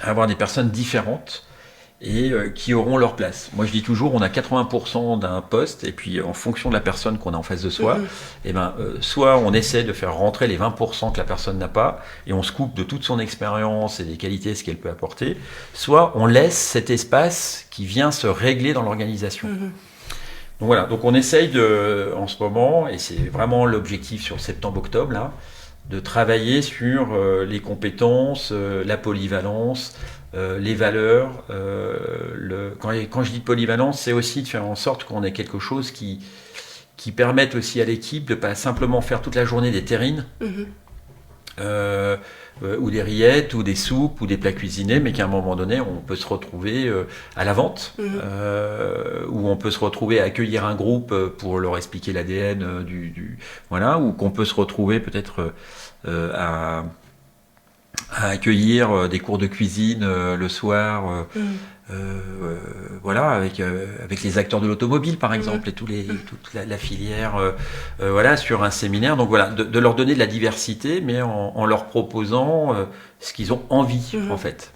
avoir des personnes différentes et qui auront leur place. Moi, je dis toujours, on a 80% d'un poste, et puis en fonction de la personne qu'on a en face de soi, soit on essaie de faire rentrer les 20% que la personne n'a pas, et on se coupe de toute son expérience et des qualités, ce qu'elle peut apporter, soit on laisse cet espace qui vient se régler dans l'organisation. Donc voilà, donc on essaye en ce moment, et c'est vraiment l'objectif sur septembre-octobre, là, de travailler sur les compétences, la polyvalence, les valeurs. Quand je dis polyvalence, c'est aussi de faire en sorte qu'on ait quelque chose qui permette aussi à l'équipe de ne pas simplement faire toute la journée des terrines, ou des rillettes, ou des soupes, ou des plats cuisinés, mais qu'à un moment donné, on peut se retrouver à la vente, ou on peut se retrouver à accueillir un groupe pour leur expliquer l'ADN voilà, ou qu'on peut se retrouver peut-être à accueillir des cours de cuisine le soir, voilà, avec les acteurs de l'automobile par exemple, et toute la filière, voilà, sur un séminaire. Donc voilà, de leur donner de la diversité, mais en leur proposant ce qu'ils ont envie, en fait,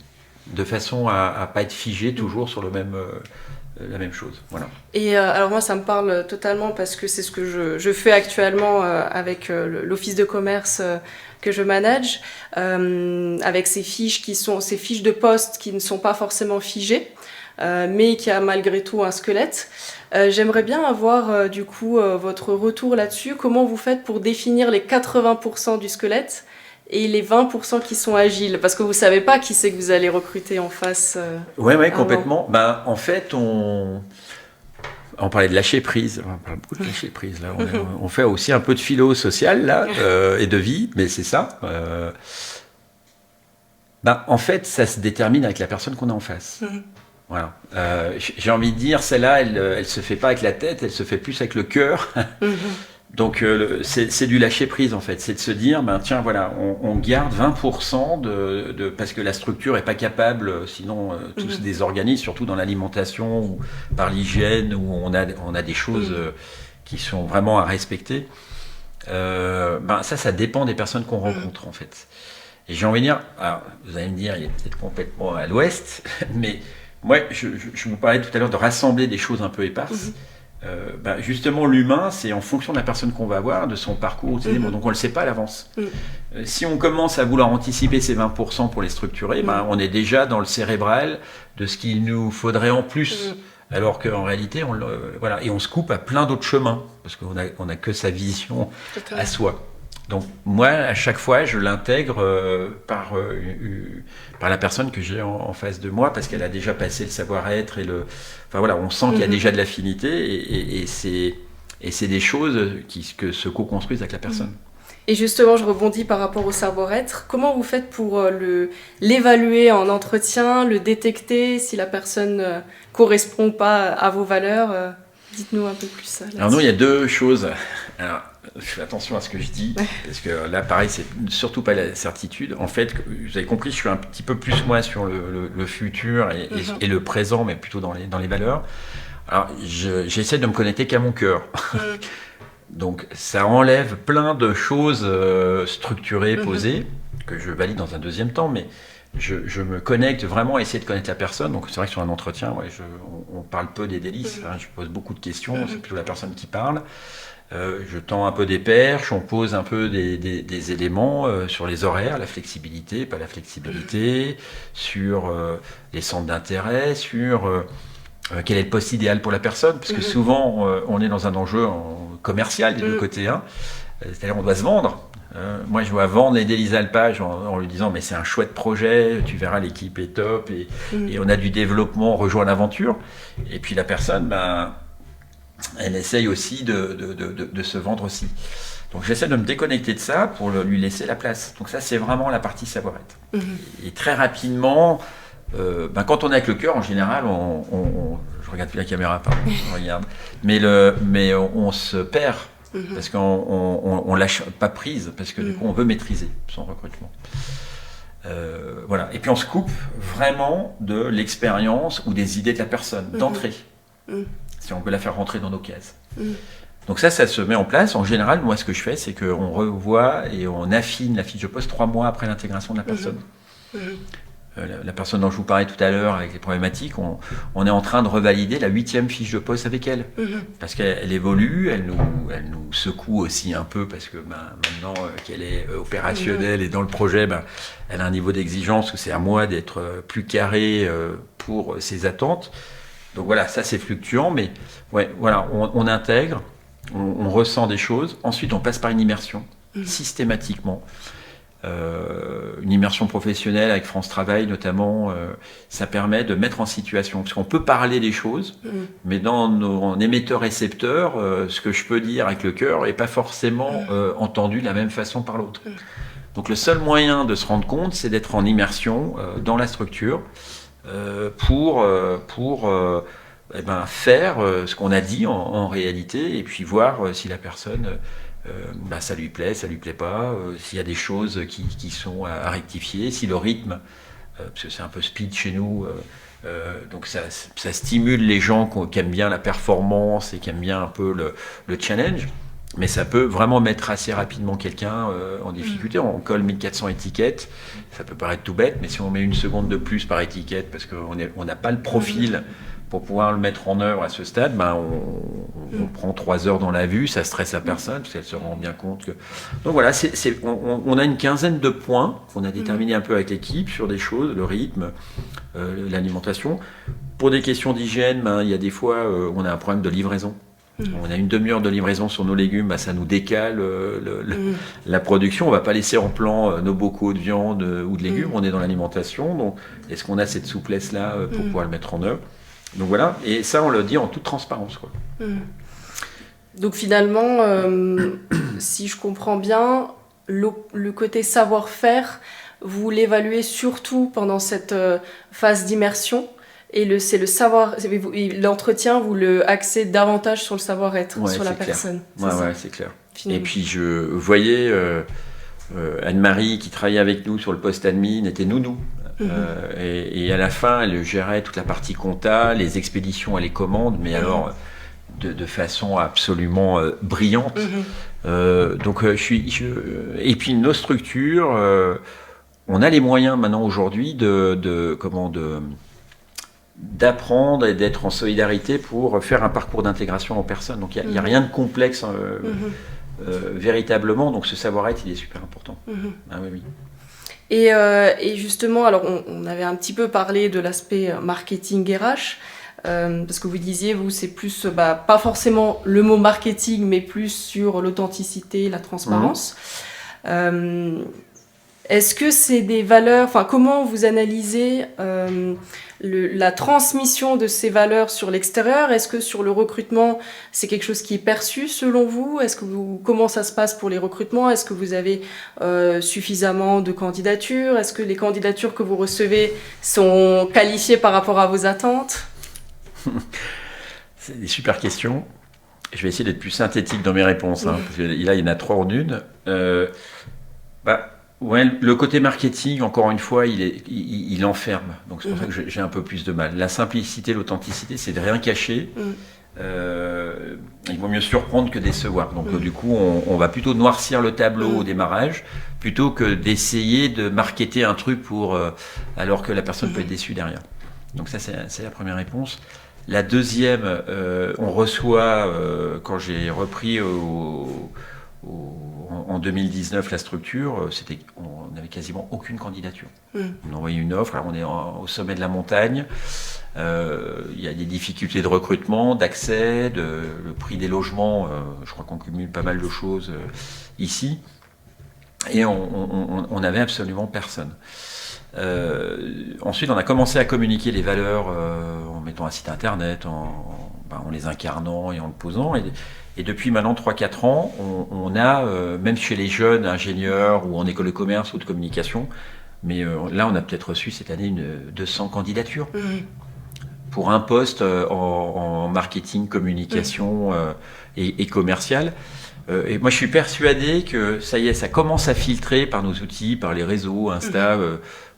de façon à pas être figé toujours sur la même chose. Voilà. Et alors moi, ça me parle totalement parce que c'est ce que je fais actuellement avec l'office de commerce que je manage, avec ces fiches de poste qui ne sont pas forcément figées, mais qui a malgré tout un squelette. J'aimerais bien avoir du coup votre retour là-dessus. Comment vous faites pour définir les 80% du squelette et les 20% qui sont agiles? Parce que vous savez pas qui c'est que vous allez recruter en face. Ouais, complètement. Ben, en fait, On parlait de lâcher prise, on parle beaucoup de lâcher prise là. On fait aussi un peu de philo social là et de vie, mais c'est ça. En fait, ça se détermine avec la personne qu'on a en face. Voilà. J'ai envie de dire, celle-là, elle se fait pas avec la tête, elle se fait plus avec le cœur. Donc c'est du lâcher prise en fait, c'est de se dire tiens voilà, on garde 20% parce que la structure est pas capable, sinon tout se désorganise, surtout dans l'alimentation ou par l'hygiène où on a des choses qui sont vraiment à respecter. Ça dépend des personnes qu'on rencontre en fait. Et j'ai envie de dire, alors, vous allez me dire, il est peut-être complètement à l'ouest, mais moi je vous parlais tout à l'heure de rassembler des choses un peu éparses. Justement, l'humain, c'est en fonction de la personne qu'on va avoir, de son parcours, etc. Donc on ne le sait pas à l'avance. Si on commence à vouloir anticiper ces 20% pour les structurer, on est déjà dans le cérébral de ce qu'il nous faudrait en plus. Alors qu'en réalité, voilà, et on se coupe à plein d'autres chemins, parce qu'on a que sa vision à soi. Donc moi, à chaque fois, je l'intègre par la personne que j'ai en face de moi, parce qu'elle a déjà passé le savoir-être et enfin voilà, on sent qu'il y a déjà de l'affinité et c'est des choses qui se co-construisent avec la personne. Et justement, je rebondis par rapport au savoir-être. Comment vous faites pour l'évaluer en entretien, le détecter si la personne correspond pas à vos valeurs Dites-nous un peu plus ça. Alors nous, il y a deux choses. Alors, je fais attention à ce que je dis, parce que là, pareil, c'est surtout pas la certitude. En fait, vous avez compris, je suis un petit peu plus moi sur le futur et le présent, mais plutôt dans les valeurs. Alors, j'essaie de me connecter qu'à mon cœur. Donc, ça enlève plein de choses structurées, posées, que je valide dans un deuxième temps, mais je me connecte vraiment à essayer de connaître la personne. Donc, c'est vrai que sur un entretien, on parle peu des délices. Je pose beaucoup de questions, c'est plutôt la personne qui parle. Je tends un peu des perches, on pose un peu des éléments sur les horaires, la flexibilité, pas la flexibilité, sur les centres d'intérêt, sur quel est le poste idéal pour la personne, parce que souvent on est dans un enjeu commercial des deux côtés, c'est-à-dire on doit se vendre. Moi je dois vendre l'Élysée Alpage en lui disant mais c'est un chouette projet, tu verras l'équipe est top et on a du développement, on rejoint l'aventure, et puis la personne elle essaye aussi de se vendre aussi. Donc j'essaie de me déconnecter de ça pour lui laisser la place. Donc ça c'est vraiment la partie savoir-être. Et très rapidement, quand on est avec le cœur en général, je regarde plus la caméra, pardon, je regarde, mais on se perd parce qu'on lâche pas prise, parce que du coup on veut maîtriser son recrutement. Voilà. Et puis on se coupe vraiment de l'expérience ou des idées de la personne d'entrée. Si on veut la faire rentrer dans nos cases. Donc ça se met en place. En général, moi, ce que je fais, c'est qu'on revoit et on affine la fiche de poste 3 mois après l'intégration de la personne. La personne dont je vous parlais tout à l'heure avec les problématiques, on est en train de revalider la 8e fiche de poste avec elle. Parce qu'elle évolue, elle nous secoue aussi un peu, parce que maintenant qu'elle est opérationnelle et dans le projet, elle a un niveau d'exigence où c'est à moi d'être plus carré pour ses attentes. Donc voilà, ça c'est fluctuant, mais voilà, on intègre, on ressent des choses. Ensuite, on passe par une immersion, systématiquement. Une immersion professionnelle avec France Travail notamment, ça permet de mettre en situation. Parce qu'on peut parler des choses, mais en émetteur-récepteur, ce que je peux dire avec le cœur n'est pas forcément entendu de la même façon par l'autre. Donc le seul moyen de se rendre compte, c'est d'être en immersion dans la structure. Pour faire ce qu'on a dit en réalité, et puis voir si la personne ça lui plaît pas, s'il y a des choses qui sont à rectifier, si le rythme, parce que c'est un peu speed chez nous, donc ça stimule les gens qui aiment bien la performance et qui aiment bien un peu le challenge. Mais ça peut vraiment mettre assez rapidement quelqu'un en difficulté. On colle 1400 étiquettes, ça peut paraître tout bête, mais si on met une seconde de plus par étiquette, parce qu'on n'a pas le profil pour pouvoir le mettre en œuvre à ce stade, on prend 3 heures dans la vue, ça stresse la personne, parce qu'elle se rend bien compte que... Donc voilà, on a une quinzaine de points qu'on a déterminés un peu avec l'équipe sur des choses, le rythme, l'alimentation. Pour des questions d'hygiène, il y a des fois, on a un problème de livraison. On a une demi-heure de livraison sur nos légumes, ça nous décale la production. On ne va pas laisser en plan nos bocaux de viande ou de légumes, on est dans l'alimentation. Donc, est-ce qu'on a cette souplesse-là pour pouvoir le mettre en œuvre? Donc voilà, et ça, on le dit en toute transparence, quoi. Mmh. Donc finalement, si je comprends bien, le côté savoir-faire, vous l'évaluez surtout pendant cette phase d'immersion et c'est le savoir, et l'entretien, vous le axez davantage sur le savoir-être, Ouais, sur la c'est clair. personne. Ouais, C'est ça, ouais, c'est clair. Et finalement. puis je voyais Anne-Marie qui travaillait avec nous sur le poste admin était nounou. Et à la fin, elle gérait toute la partie compta, les expéditions et les commandes, mais alors de façon absolument brillante. Donc et puis nos structures, on a les moyens maintenant aujourd'hui d'apprendre et d'être en solidarité pour faire un parcours d'intégration en personne. Donc il n'y a rien de complexe véritablement, donc ce savoir-être, il est super important. Ah oui, oui. Et justement, alors on avait un petit peu parlé de l'aspect marketing RH, parce que vous disiez, vous, c'est plus, pas forcément le mot marketing, mais plus sur l'authenticité, la transparence. Est-ce que c'est des valeurs, enfin, comment vous analysez la transmission de ces valeurs sur l'extérieur? Est-ce que sur le recrutement, c'est quelque chose qui est perçu selon vous? Comment ça se passe pour les recrutements? Est-ce que vous avez suffisamment de candidatures? Est-ce que les candidatures que vous recevez sont qualifiées par rapport à vos attentes? C'est des super questions. Je vais essayer d'être plus synthétique dans mes réponses, parce que là, il y en a 3 en une. Ouais, le côté marketing, encore une fois, il enferme. Donc c'est pour ça que j'ai un peu plus de mal. La simplicité, l'authenticité, c'est de rien cacher. Il vaut mieux surprendre que décevoir. Donc du coup, on va plutôt noircir le tableau au démarrage, plutôt que d'essayer de marketer un truc alors que la personne peut être déçue derrière. Donc ça, c'est la première réponse. La deuxième, on reçoit, quand j'ai repris en 2019 la structure, on n'avait quasiment aucune candidature. On envoyait une offre, alors on est au sommet de la montagne, il y a des difficultés de recrutement, d'accès, le prix des logements, je crois qu'on cumule pas mal de choses ici, et on n'avait absolument personne. Ensuite, on a commencé à communiquer les valeurs en mettant un site internet, en les incarnant et en le posant. Et depuis maintenant 3-4 ans, on a, même chez les jeunes ingénieurs ou en école de commerce ou de communication, mais là, on a peut-être reçu cette année 200 candidatures pour un poste en marketing, communication et commercial. Et moi, je suis persuadé que ça y est, ça commence à filtrer par nos outils, par les réseaux, Insta,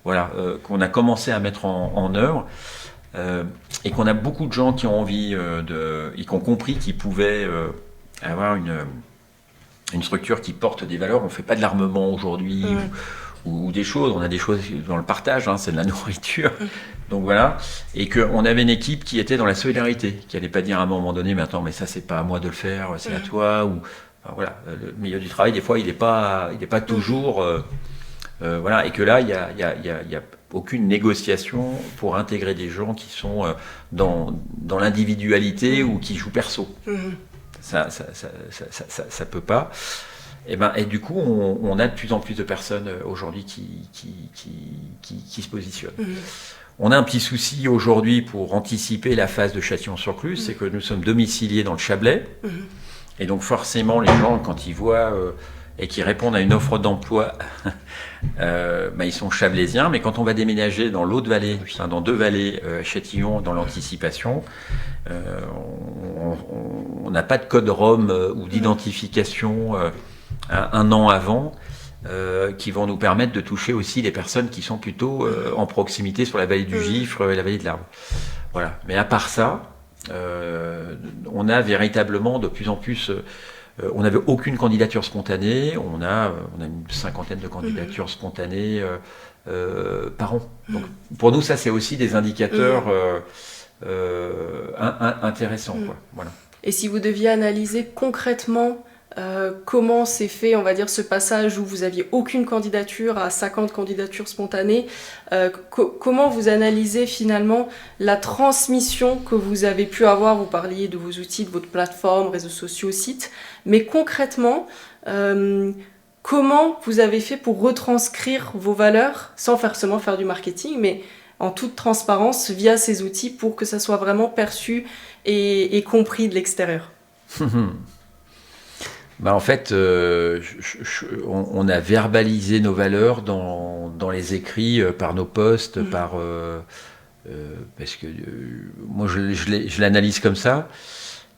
qu'on a commencé à mettre en œuvre. Et qu'on a beaucoup de gens qui ont envie et qui ont compris qu'ils pouvaient avoir une structure qui porte des valeurs. On ne fait pas de l'armement aujourd'hui ou des choses. On a des choses dans le partage, c'est de la nourriture. Donc voilà. Et qu'on avait une équipe qui était dans la solidarité, qui n'allait pas dire à un moment donné, mais attends, mais ça, c'est pas à moi de le faire, c'est à toi. Voilà. Le milieu du travail, des fois, il n'est pas toujours. Et que là, il y a aucune négociation pour intégrer des gens qui sont dans l'individualité ou qui jouent perso. Ça peut pas. Et du coup, on a de plus en plus de personnes aujourd'hui qui se positionnent. On a un petit souci aujourd'hui pour anticiper la phase de Châtillon-sur-Cluse, c'est que nous sommes domiciliés dans le Chablais. Et donc forcément, les gens, quand ils voient et qui répondent à une offre d'emploi, ils sont chablaisiens, mais quand on va déménager dans l'autre vallée, dans 2 vallées, Châtillon, dans l'anticipation, on n'a pas de code ROM ou d'identification un an avant, qui vont nous permettre de toucher aussi les personnes qui sont plutôt en proximité sur la vallée du Gifre et la vallée de l'Arve. Voilà. Mais à part ça, on a véritablement de plus en plus... on n'avait aucune candidature spontanée, on a une 50aine de candidatures spontanées par an. Donc, pour nous, ça, c'est aussi des indicateurs intéressants. Voilà. Et si vous deviez analyser concrètement comment s'est fait, on va dire, ce passage où vous aviez aucune candidature à 50 candidatures spontanées, comment vous analysez finalement la transmission que vous avez pu avoir? Vous parliez de vos outils, de votre plateforme, réseaux sociaux, sites, mais concrètement, comment vous avez fait pour retranscrire vos valeurs, sans forcément faire du marketing, mais en toute transparence via ces outils pour que ça soit vraiment perçu et compris de l'extérieur? Bah, en fait, on a verbalisé nos valeurs dans les écrits, par nos posts, parce que moi je l'analyse comme ça.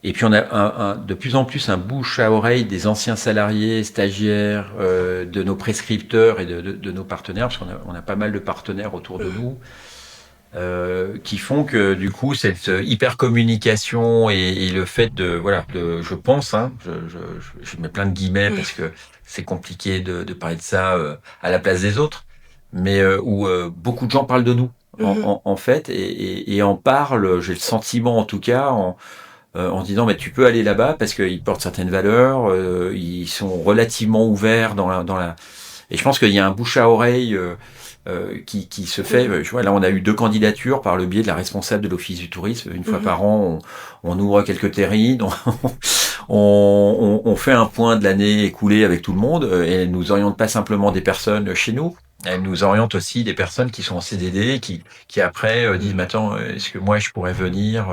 Et puis on a de plus en plus un bouche à oreille des anciens salariés, stagiaires, de nos prescripteurs et de nos partenaires, parce on a pas mal de partenaires autour de nous, qui font que du coup cette hyper communication et le fait je pense, hein, je mets plein de guillemets parce que c'est compliqué de parler de ça à la place des autres, mais où beaucoup de gens parlent de nous en fait et en parlent. J'ai le sentiment en tout cas en disant mais tu peux aller là-bas parce qu'ils portent certaines valeurs, ils sont relativement ouverts dans la et je pense qu'il y a un bouche à oreille qui se fait. Je vois, là, on a eu 2 candidatures par le biais de la responsable de l'Office du tourisme. Une fois par an, on ouvre quelques terrines, on fait un point de l'année écoulée avec tout le monde, et elle nous oriente pas simplement des personnes chez nous, elle nous oriente aussi des personnes qui sont en CDD, qui après disent, mais attends, est-ce que moi je pourrais venir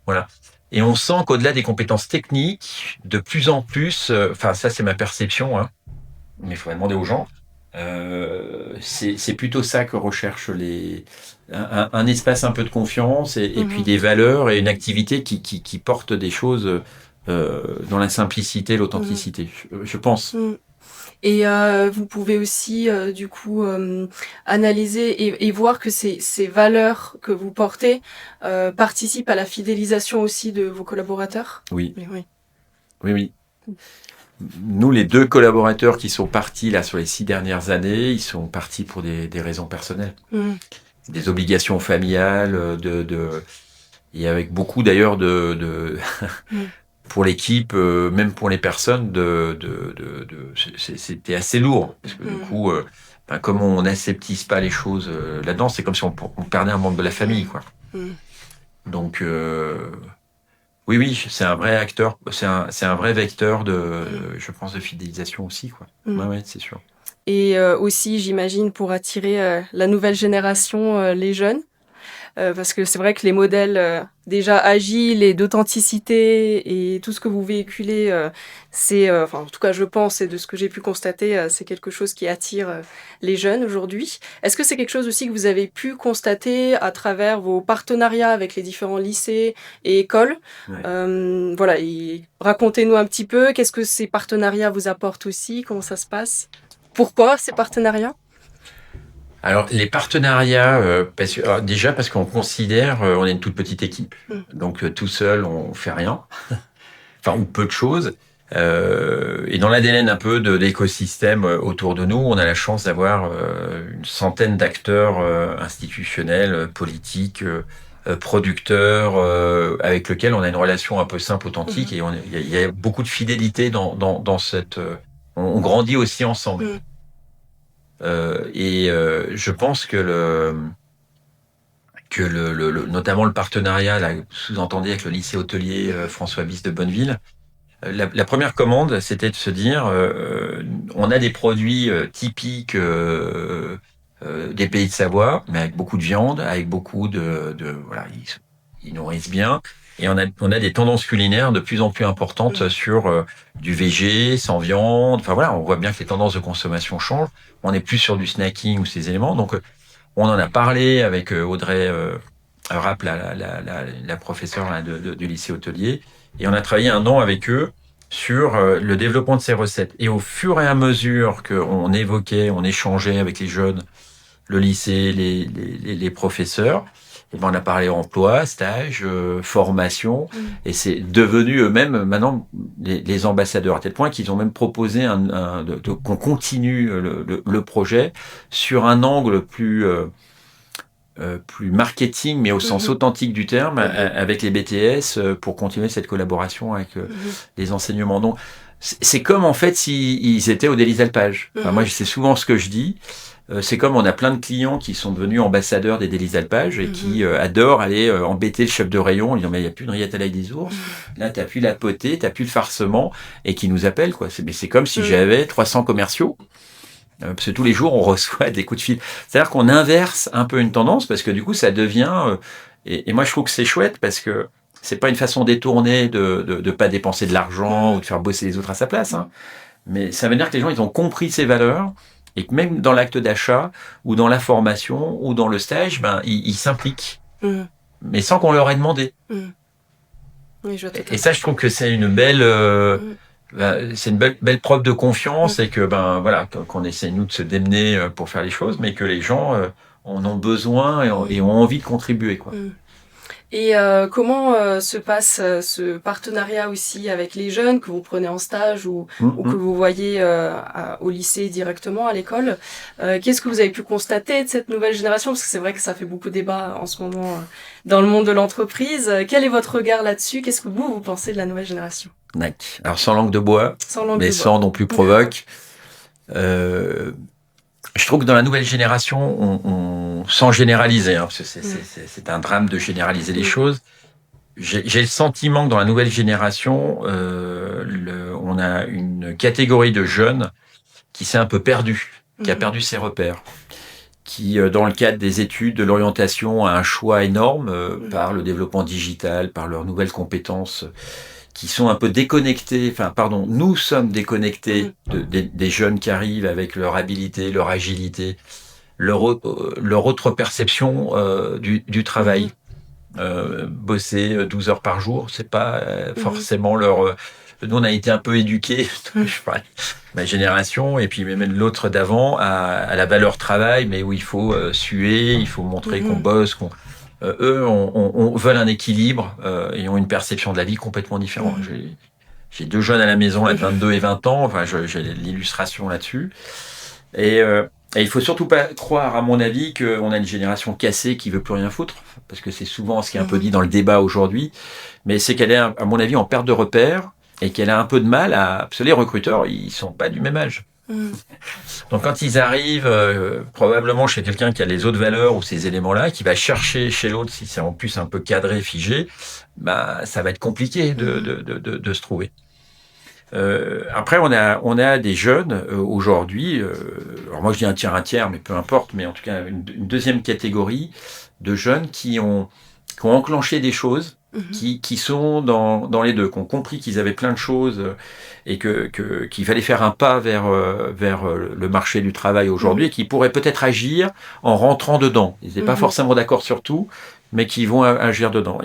voilà. Et on sent qu'au-delà des compétences techniques, de plus en plus, enfin ça c'est ma perception, hein, mais il faudrait demander aux gens. C'est plutôt ça que recherchent un espace un peu de confiance et puis des valeurs et une activité qui porte des choses dans la simplicité, l'authenticité, je pense. Et vous pouvez aussi, du coup, analyser et voir que ces valeurs que vous portez participent à la fidélisation aussi de vos collaborateurs? Oui, Oui. oui. Nous, les 2 collaborateurs qui sont partis là sur les 6 dernières années, ils sont partis pour des raisons personnelles, des obligations familiales, et avec beaucoup d'ailleurs pour l'équipe, même pour les personnes, c'était assez lourd parce que du coup, comme on n'aseptise pas les choses là-dedans, c'est comme si on perdait un membre de la famille, quoi. Donc oui, c'est un vrai acteur, c'est un vrai vecteur je pense, de fidélisation aussi, quoi. Ouais, c'est sûr. Et aussi, j'imagine, pour attirer la nouvelle génération, les jeunes, parce que c'est vrai que les modèles déjà agiles et d'authenticité et tout ce que vous véhiculez, c'est, enfin en tout cas je pense et de ce que j'ai pu constater, c'est quelque chose qui attire les jeunes aujourd'hui. Est-ce que c'est quelque chose aussi que vous avez pu constater à travers vos partenariats avec les différents lycées et écoles? Voilà, et racontez-nous un petit peu, qu'est-ce que ces partenariats vous apportent aussi? Comment ça se passe? Pourquoi ces partenariats? Alors les partenariats, déjà parce qu'on considère, on est une toute petite équipe, donc tout seul on fait rien, enfin ou peu de choses. Et dans l'ADN un peu de l'écosystème autour de nous, on a la chance d'avoir une centaine d'acteurs institutionnels, politiques, producteurs, avec lesquels on a une relation un peu simple, authentique, et il y a beaucoup de fidélité dans cette. On grandit aussi ensemble. Je pense que notamment le partenariat, là, sous-entendu avec le lycée hôtelier François Bis de Bonneville, la première commande, c'était de se dire, on a des produits typiques des pays de Savoie, mais avec beaucoup de viande, avec beaucoup voilà, ils nourrissent bien. Et on a des tendances culinaires de plus en plus importantes sur du végé, sans viande. Enfin voilà, on voit bien que les tendances de consommation changent. On n'est plus sur du snacking ou ces éléments. Donc on en a parlé avec Audrey Rapp, la professeure là, du lycée hôtelier, et on a travaillé 1 an avec eux sur le développement de ces recettes. Et au fur et à mesure qu'on évoquait, on échangeait avec les jeunes, le lycée, les professeurs, et ben on a parlé emploi, stage, formation, et c'est devenu eux-mêmes maintenant les ambassadeurs, à tel point qu'ils ont même proposé qu'on continue le projet sur un angle plus marketing, mais au sens authentique du terme, avec les BTS, pour continuer cette collaboration avec les enseignements. Donc, c'est comme en fait s'ils étaient au Délices Alpages. Enfin, moi, c'est souvent ce que je dis. C'est comme on a plein de clients qui sont devenus ambassadeurs des Délices Alpages et qui adorent aller embêter le chef de rayon en disant mais il n'y a plus de rillettes à l'ail des ours, là t'as plus la potée, t'as plus le farcement, et qui nous appellent, quoi. C'est comme si j'avais 300 commerciaux Parce que tous les jours, on reçoit des coups de fil. C'est-à-dire qu'on inverse un peu une tendance parce que du coup, ça devient... et moi, je trouve que c'est chouette parce que c'est pas une façon détournée de pas dépenser de l'argent ou de faire bosser les autres à sa place. Hein. Mais ça veut dire que les gens, ils ont compris ces valeurs et que même dans l'acte d'achat ou dans la formation ou dans le stage, ils s'impliquent. Mmh. Mais sans qu'on leur ait demandé. Mmh. Oui, je vois Et ça, je trouve que c'est une belle... c'est une belle preuve de confiance et que voilà qu'on essaie nous de se démener pour faire les choses, mais que les gens en ont besoin et ont envie de contribuer quoi. Et comment se passe ce partenariat aussi avec les jeunes que vous prenez en stage ou que vous voyez au lycée directement à l'école? Qu'est-ce que vous avez pu constater de cette nouvelle génération? Parce que c'est vrai que ça fait beaucoup débat en ce moment dans le monde de l'entreprise. Quel est votre regard là-dessus? Qu'est-ce que vous pensez de la nouvelle génération? Alors sans langue de bois, sans non plus provoque. Je trouve que dans la nouvelle génération, sans généraliser, hein, parce que c'est un drame de généraliser les choses, j'ai le sentiment que dans la nouvelle génération, on a une catégorie de jeunes qui s'est un peu perdue, qui a perdu ses repères, qui, dans le cadre des études, de l'orientation, a un choix énorme par le développement digital, par leurs nouvelles compétences, qui sont un peu déconnectés, nous sommes déconnectés des jeunes qui arrivent avec leur habilité, leur agilité, leur autre perception du travail. Bosser 12 heures par jour, c'est pas forcément leur... Nous, on a été un peu éduqués, ma génération, et puis même l'autre d'avant, à la valeur travail, mais où il faut suer, il faut montrer qu'on bosse, eux, on veulent un équilibre et ont une perception de la vie complètement différente. J'ai 2 jeunes à la maison, là, de 22 et 20 ans. Enfin, j'ai l'illustration là-dessus. Et il faut surtout pas croire, à mon avis, qu'on a une génération cassée qui veut plus rien foutre, parce que c'est souvent ce qui est un peu dit dans le débat aujourd'hui. Mais c'est qu'elle est, à mon avis, en perte de repères et qu'elle a un peu de mal à... Parce que les recruteurs, ils sont pas du même âge. Donc quand ils arrivent probablement chez quelqu'un qui a les autres valeurs ou ces éléments-là, qui va chercher chez l'autre, si c'est en plus un peu cadré, figé, ça va être compliqué de se trouver. Après, on a des jeunes aujourd'hui, alors moi je dis un tiers, mais peu importe, mais en tout cas une deuxième catégorie de jeunes qui ont enclenché des choses, qui sont dans les deux, qui ont compris qu'ils avaient plein de choses et qu'il fallait faire un pas vers le marché du travail aujourd'hui et qui pourraient peut-être agir en rentrant dedans. Ils n'étaient pas forcément d'accord sur tout, mais qui vont agir dedans.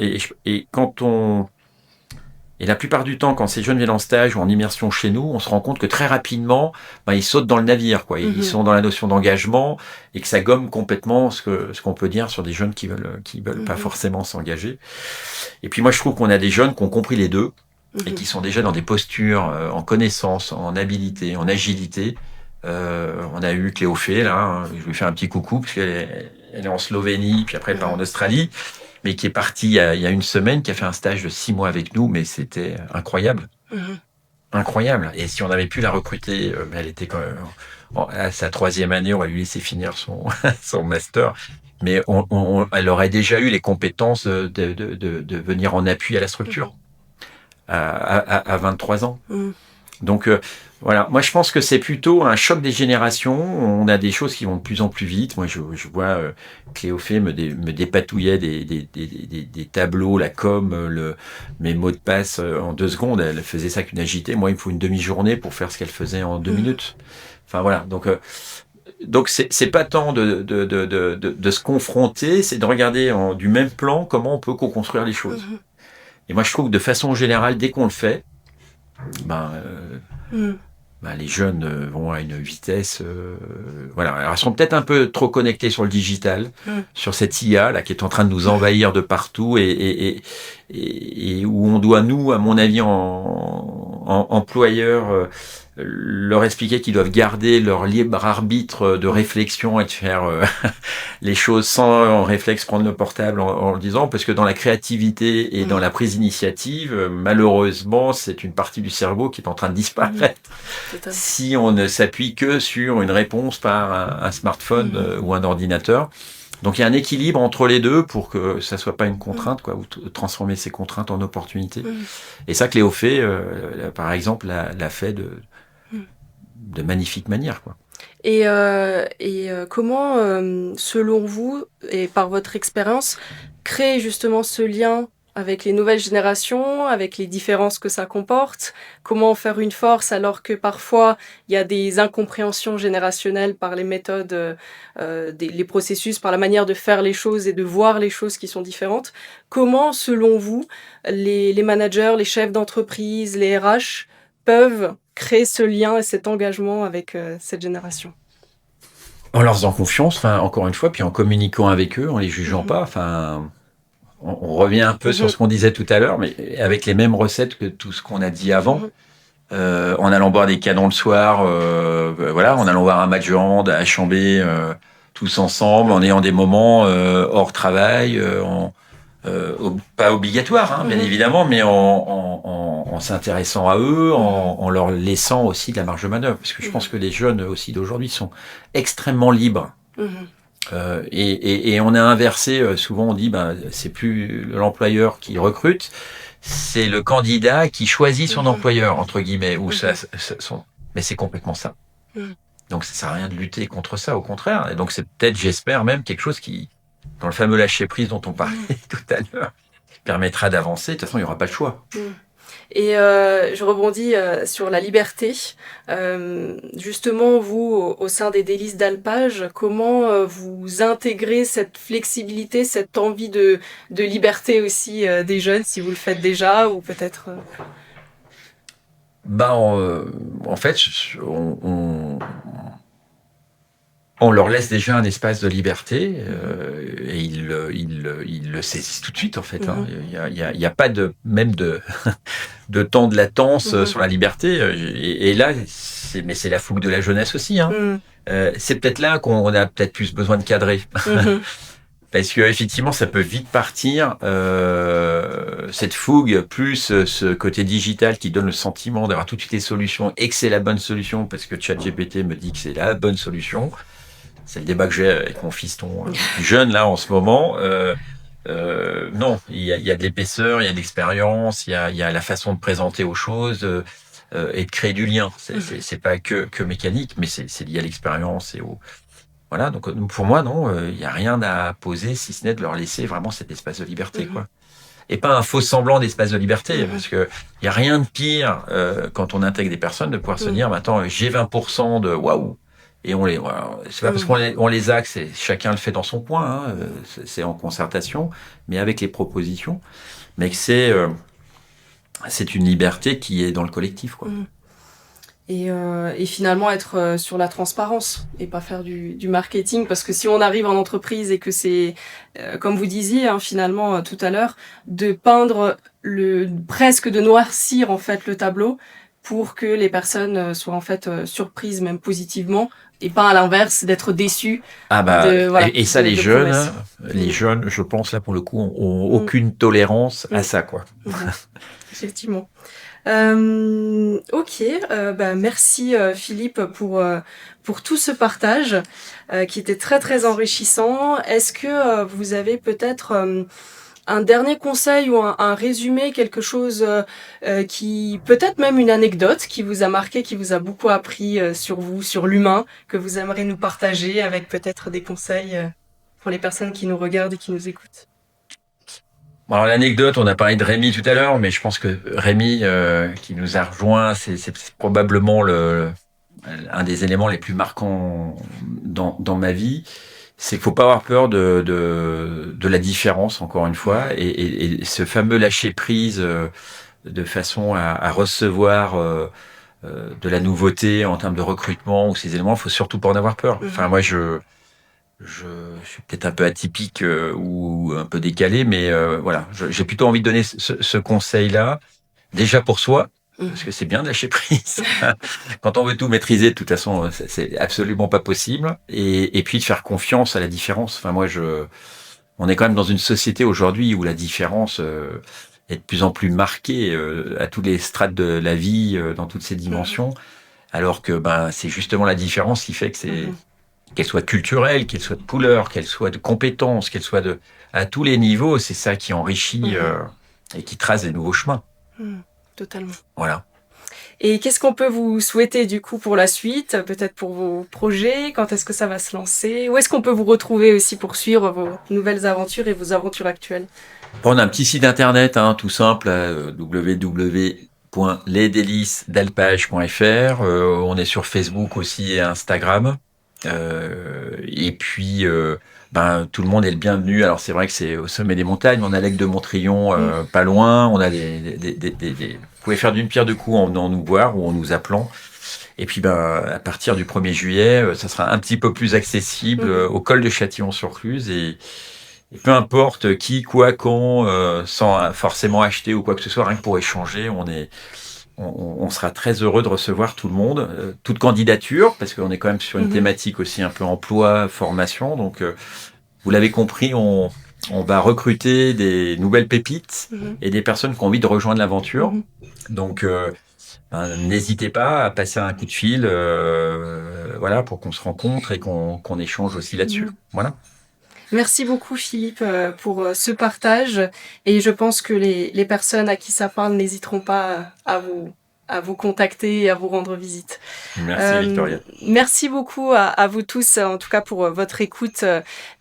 Et la plupart du temps, quand ces jeunes viennent en stage ou en immersion chez nous, on se rend compte que très rapidement, ils sautent dans le navire, quoi. Ils sont dans la notion d'engagement et que ça gomme complètement ce qu'on peut dire sur des jeunes qui veulent pas forcément s'engager. Et puis moi, je trouve qu'on a des jeunes qui ont compris les deux et qui sont déjà dans des postures en connaissance, en habilité, en agilité. On a eu Cléo Fay, là, je lui fais un petit coucou parce qu'elle est en Slovénie, puis après elle part en Australie. Mais qui est parti il y a une semaine, qui a fait un stage de 6 mois avec nous, mais c'était incroyable. Incroyable. Et si on avait pu la recruter, elle était quand même à sa 3e année, on va lui laisser finir son master. Mais elle aurait déjà eu les compétences de venir en appui à la structure à 23 ans. Donc voilà, moi je pense que c'est plutôt un choc des générations. On a des choses qui vont de plus en plus vite. Moi je vois Cléo Fay me dépatouillait des tableaux, la com, mes mots de passe en 2 secondes. Elle faisait ça qu'une agitée. Moi il me faut une demi-journée pour faire ce qu'elle faisait en 2 minutes. Enfin voilà, donc c'est pas tant de se confronter, c'est de regarder du même plan comment on peut co-construire les choses. Et moi je trouve que de façon générale, dès qu'on le fait, les jeunes vont à une vitesse... voilà. Alors, ils sont peut-être un peu trop connectés sur le digital, sur cette IA là, qui est en train de nous envahir de partout et où on doit, nous, à mon avis, en employeur, leur expliquer qu'ils doivent garder leur libre arbitre de réflexion et de faire les choses sans en réflexe prendre le portable en le disant, parce que dans la créativité et dans la prise d'initiative, malheureusement, c'est une partie du cerveau qui est en train de disparaître si on ne s'appuie que sur une réponse par un smartphone ou un ordinateur. Donc il y a un équilibre entre les deux pour que ça soit pas une contrainte, quoi, ou transformer ces contraintes en opportunités. Et ça, Cléo Fay, par exemple, l'a fait de magnifique manière, quoi. Comment, selon vous et par votre expérience, créer justement ce lien avec les nouvelles générations, avec les différences que ça comporte? Comment en faire une force alors que parfois il y a des incompréhensions générationnelles par les méthodes, les processus, par la manière de faire les choses et de voir les choses qui sont différentes? Comment, selon vous, les managers, les chefs d'entreprise, les RH peuvent créer ce lien et cet engagement avec, cette génération? En leur faisant confiance, enfin, encore une fois, puis en communiquant avec eux, en les jugeant Mmh mh. pas. Enfin, on revient un peu sur Mmh. ce qu'on disait tout à l'heure, mais avec les mêmes recettes que tout ce qu'on a dit avant. Mmh. En allant boire des canons le soir, voilà, en allant voir un match de hand à Chambé, tous ensemble, en Mmh. ayant des moments hors travail, pas obligatoire, hein, bien Mmh. évidemment, mais en s'intéressant à eux, Mmh. en leur laissant aussi de la marge de manœuvre, parce que je pense Mmh. que les jeunes aussi d'aujourd'hui sont extrêmement libres. Mmh. Et on a inversé, souvent on dit, ben, c'est plus l'employeur qui recrute, c'est le candidat qui choisit son Mmh. employeur, entre guillemets, ou Mmh. mais c'est complètement ça. Mmh. Donc ça sert à rien de lutter contre ça, au contraire. Et donc c'est peut-être, j'espère même, quelque chose qui, dans le fameux lâcher-prise dont on parlait Mmh. tout à l'heure, permettra d'avancer. De toute façon, il n'y aura pas le choix. Mmh. Je rebondis, sur la liberté. Justement, vous, au sein des délices d'alpage, comment, vous intégrez cette flexibilité, cette envie de liberté aussi, des jeunes, si vous le faites déjà ou peut-être, Ben, en fait, on leur laisse déjà un espace de liberté Mmh. et ils le saisissent tout de suite en fait. Hein. Mmh. Il y a pas de même de temps de latence Mmh. sur la liberté. Et là, mais c'est la fougue de la jeunesse aussi. Hein. Mmh. C'est peut-être là qu'on a peut-être plus besoin de cadrer. Mmh. Parce que effectivement, ça peut vite partir, cette fougue, plus ce côté digital qui donne le sentiment d'avoir toutes les solutions et que c'est la bonne solution, parce que ChatGPT me dit que c'est la bonne solution. C'est le débat que j'ai avec mon fiston plus jeune là en ce moment. Non, il y a de l'épaisseur, il y a de l'expérience, il y a la façon de présenter aux choses et de créer du lien. Mmh. C'est pas que mécanique, mais c'est lié à l'expérience et au voilà. Donc pour moi non, il y a rien à poser si ce n'est de leur laisser vraiment cet espace de liberté Mmh. quoi. Et pas un faux semblant d'espace de liberté, Mmh. parce que il y a rien de pire quand on intègre des personnes de pouvoir se Mmh. dire, mais attends, j'ai 20% de waouh. Et on les, voilà, c'est pas parce Mmh. on les a que chacun le fait dans son coin, hein, c'est en concertation, mais avec les propositions, mais que c'est une liberté qui est dans le collectif, quoi. Mmh. Et finalement être, sur la transparence et pas faire du marketing. Parce que si on arrive en entreprise et que c'est, comme vous disiez, hein, finalement, tout à l'heure, de peindre presque de noircir, en fait, le tableau pour que les personnes, soient, en fait, surprises, même positivement et pas à l'inverse, d'être déçues Ah bah, de voilà, et ça, de promesses. les Mmh. jeunes, je pense, là, pour le coup, ont Mmh. aucune tolérance à Mmh. ça, quoi. Mmh. Effectivement. OK, bah, merci, Philippe pour tout ce partage, qui était très, très enrichissant. Est-ce que, vous avez peut-être, un dernier conseil ou un résumé, quelque chose, qui peut-être même une anecdote qui vous a marqué, qui vous a beaucoup appris, sur vous, sur l'humain, que vous aimeriez nous partager avec peut-être des conseils, pour les personnes qui nous regardent et qui nous écoutent? Bon, alors l'anecdote, on a parlé de Rémi tout à l'heure, mais je pense que Rémi, qui nous a rejoint, c'est probablement un des éléments les plus marquants dans ma vie. C'est qu'il faut pas avoir peur de la différence, encore une fois, et ce fameux lâcher prise de façon à recevoir de la nouveauté en termes de recrutement ou ces éléments, il faut surtout pas en avoir peur. Mmh Enfin, mh. moi, je suis peut-être un peu atypique ou un peu décalé, mais voilà, j'ai plutôt envie de donner ce conseil-là, déjà pour soi, parce Mmh. que c'est bien de lâcher prise. Quand on veut tout maîtriser, de toute façon, c'est absolument pas possible. Et puis de faire confiance à la différence. Enfin, on est quand même dans une société aujourd'hui où la différence est de plus en plus marquée à tous les strates de la vie, dans toutes ses Mmh. dimensions, alors que ben c'est justement la différence qui fait que Mmh. qu'elle soit culturelle, qu'elle soit de couleur, qu'elle soit de compétence, qu'elle soit à tous les niveaux, c'est ça qui enrichit Mmh. et qui trace des nouveaux chemins. Mmh. Totalement. Voilà. Et qu'est-ce qu'on peut vous souhaiter du coup pour la suite? Peut-être pour vos projets? Quand est-ce que ça va se lancer? Où est-ce qu'on peut vous retrouver aussi pour suivre vos nouvelles aventures et vos aventures actuelles? Bon, on a un petit site internet, hein, tout simple, www.lesdélicesdalpage.fr. On est sur Facebook aussi et Instagram. Et puis, ben, tout le monde est le bienvenu. Alors, c'est vrai que c'est au sommet des montagnes. On a l'Aigle de Montrion, Mmh. pas loin. On a Vous pouvez faire d'une pierre deux coups en venant nous voir ou en nous appelant. Et puis, ben, à partir du 1er juillet, ça sera un petit peu plus accessible Mmh. au col de Châtillon-sur-Cluse. Et peu importe qui, quoi, quand, sans forcément acheter ou quoi que ce soit, rien que pour échanger, on sera très heureux de recevoir tout le monde, toute candidature, parce qu'on est quand même sur une Mmh. thématique aussi un peu emploi, formation. Donc, vous l'avez compris, on va recruter des nouvelles pépites Mmh. et des personnes qui ont envie de rejoindre l'aventure. Mmh. Donc, ben, n'hésitez pas à passer un coup de fil, voilà, pour qu'on se rencontre et qu'on échange aussi là-dessus. Mmh. Voilà. Merci beaucoup Philippe, pour, ce partage et je pense que les personnes à qui ça parle n'hésiteront pas à vous contacter et à vous rendre visite. Merci, Victoria. Merci beaucoup à vous tous, en tout cas pour, votre écoute,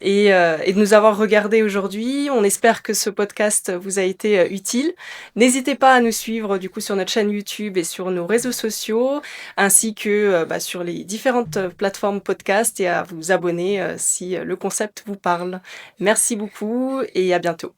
et de nous avoir regardés aujourd'hui. On espère que ce podcast vous a été, utile. N'hésitez pas à nous suivre du coup sur notre chaîne YouTube et sur nos réseaux sociaux, ainsi que, sur les différentes, plateformes podcast et à vous abonner, si, le concept vous parle. Merci beaucoup et à bientôt.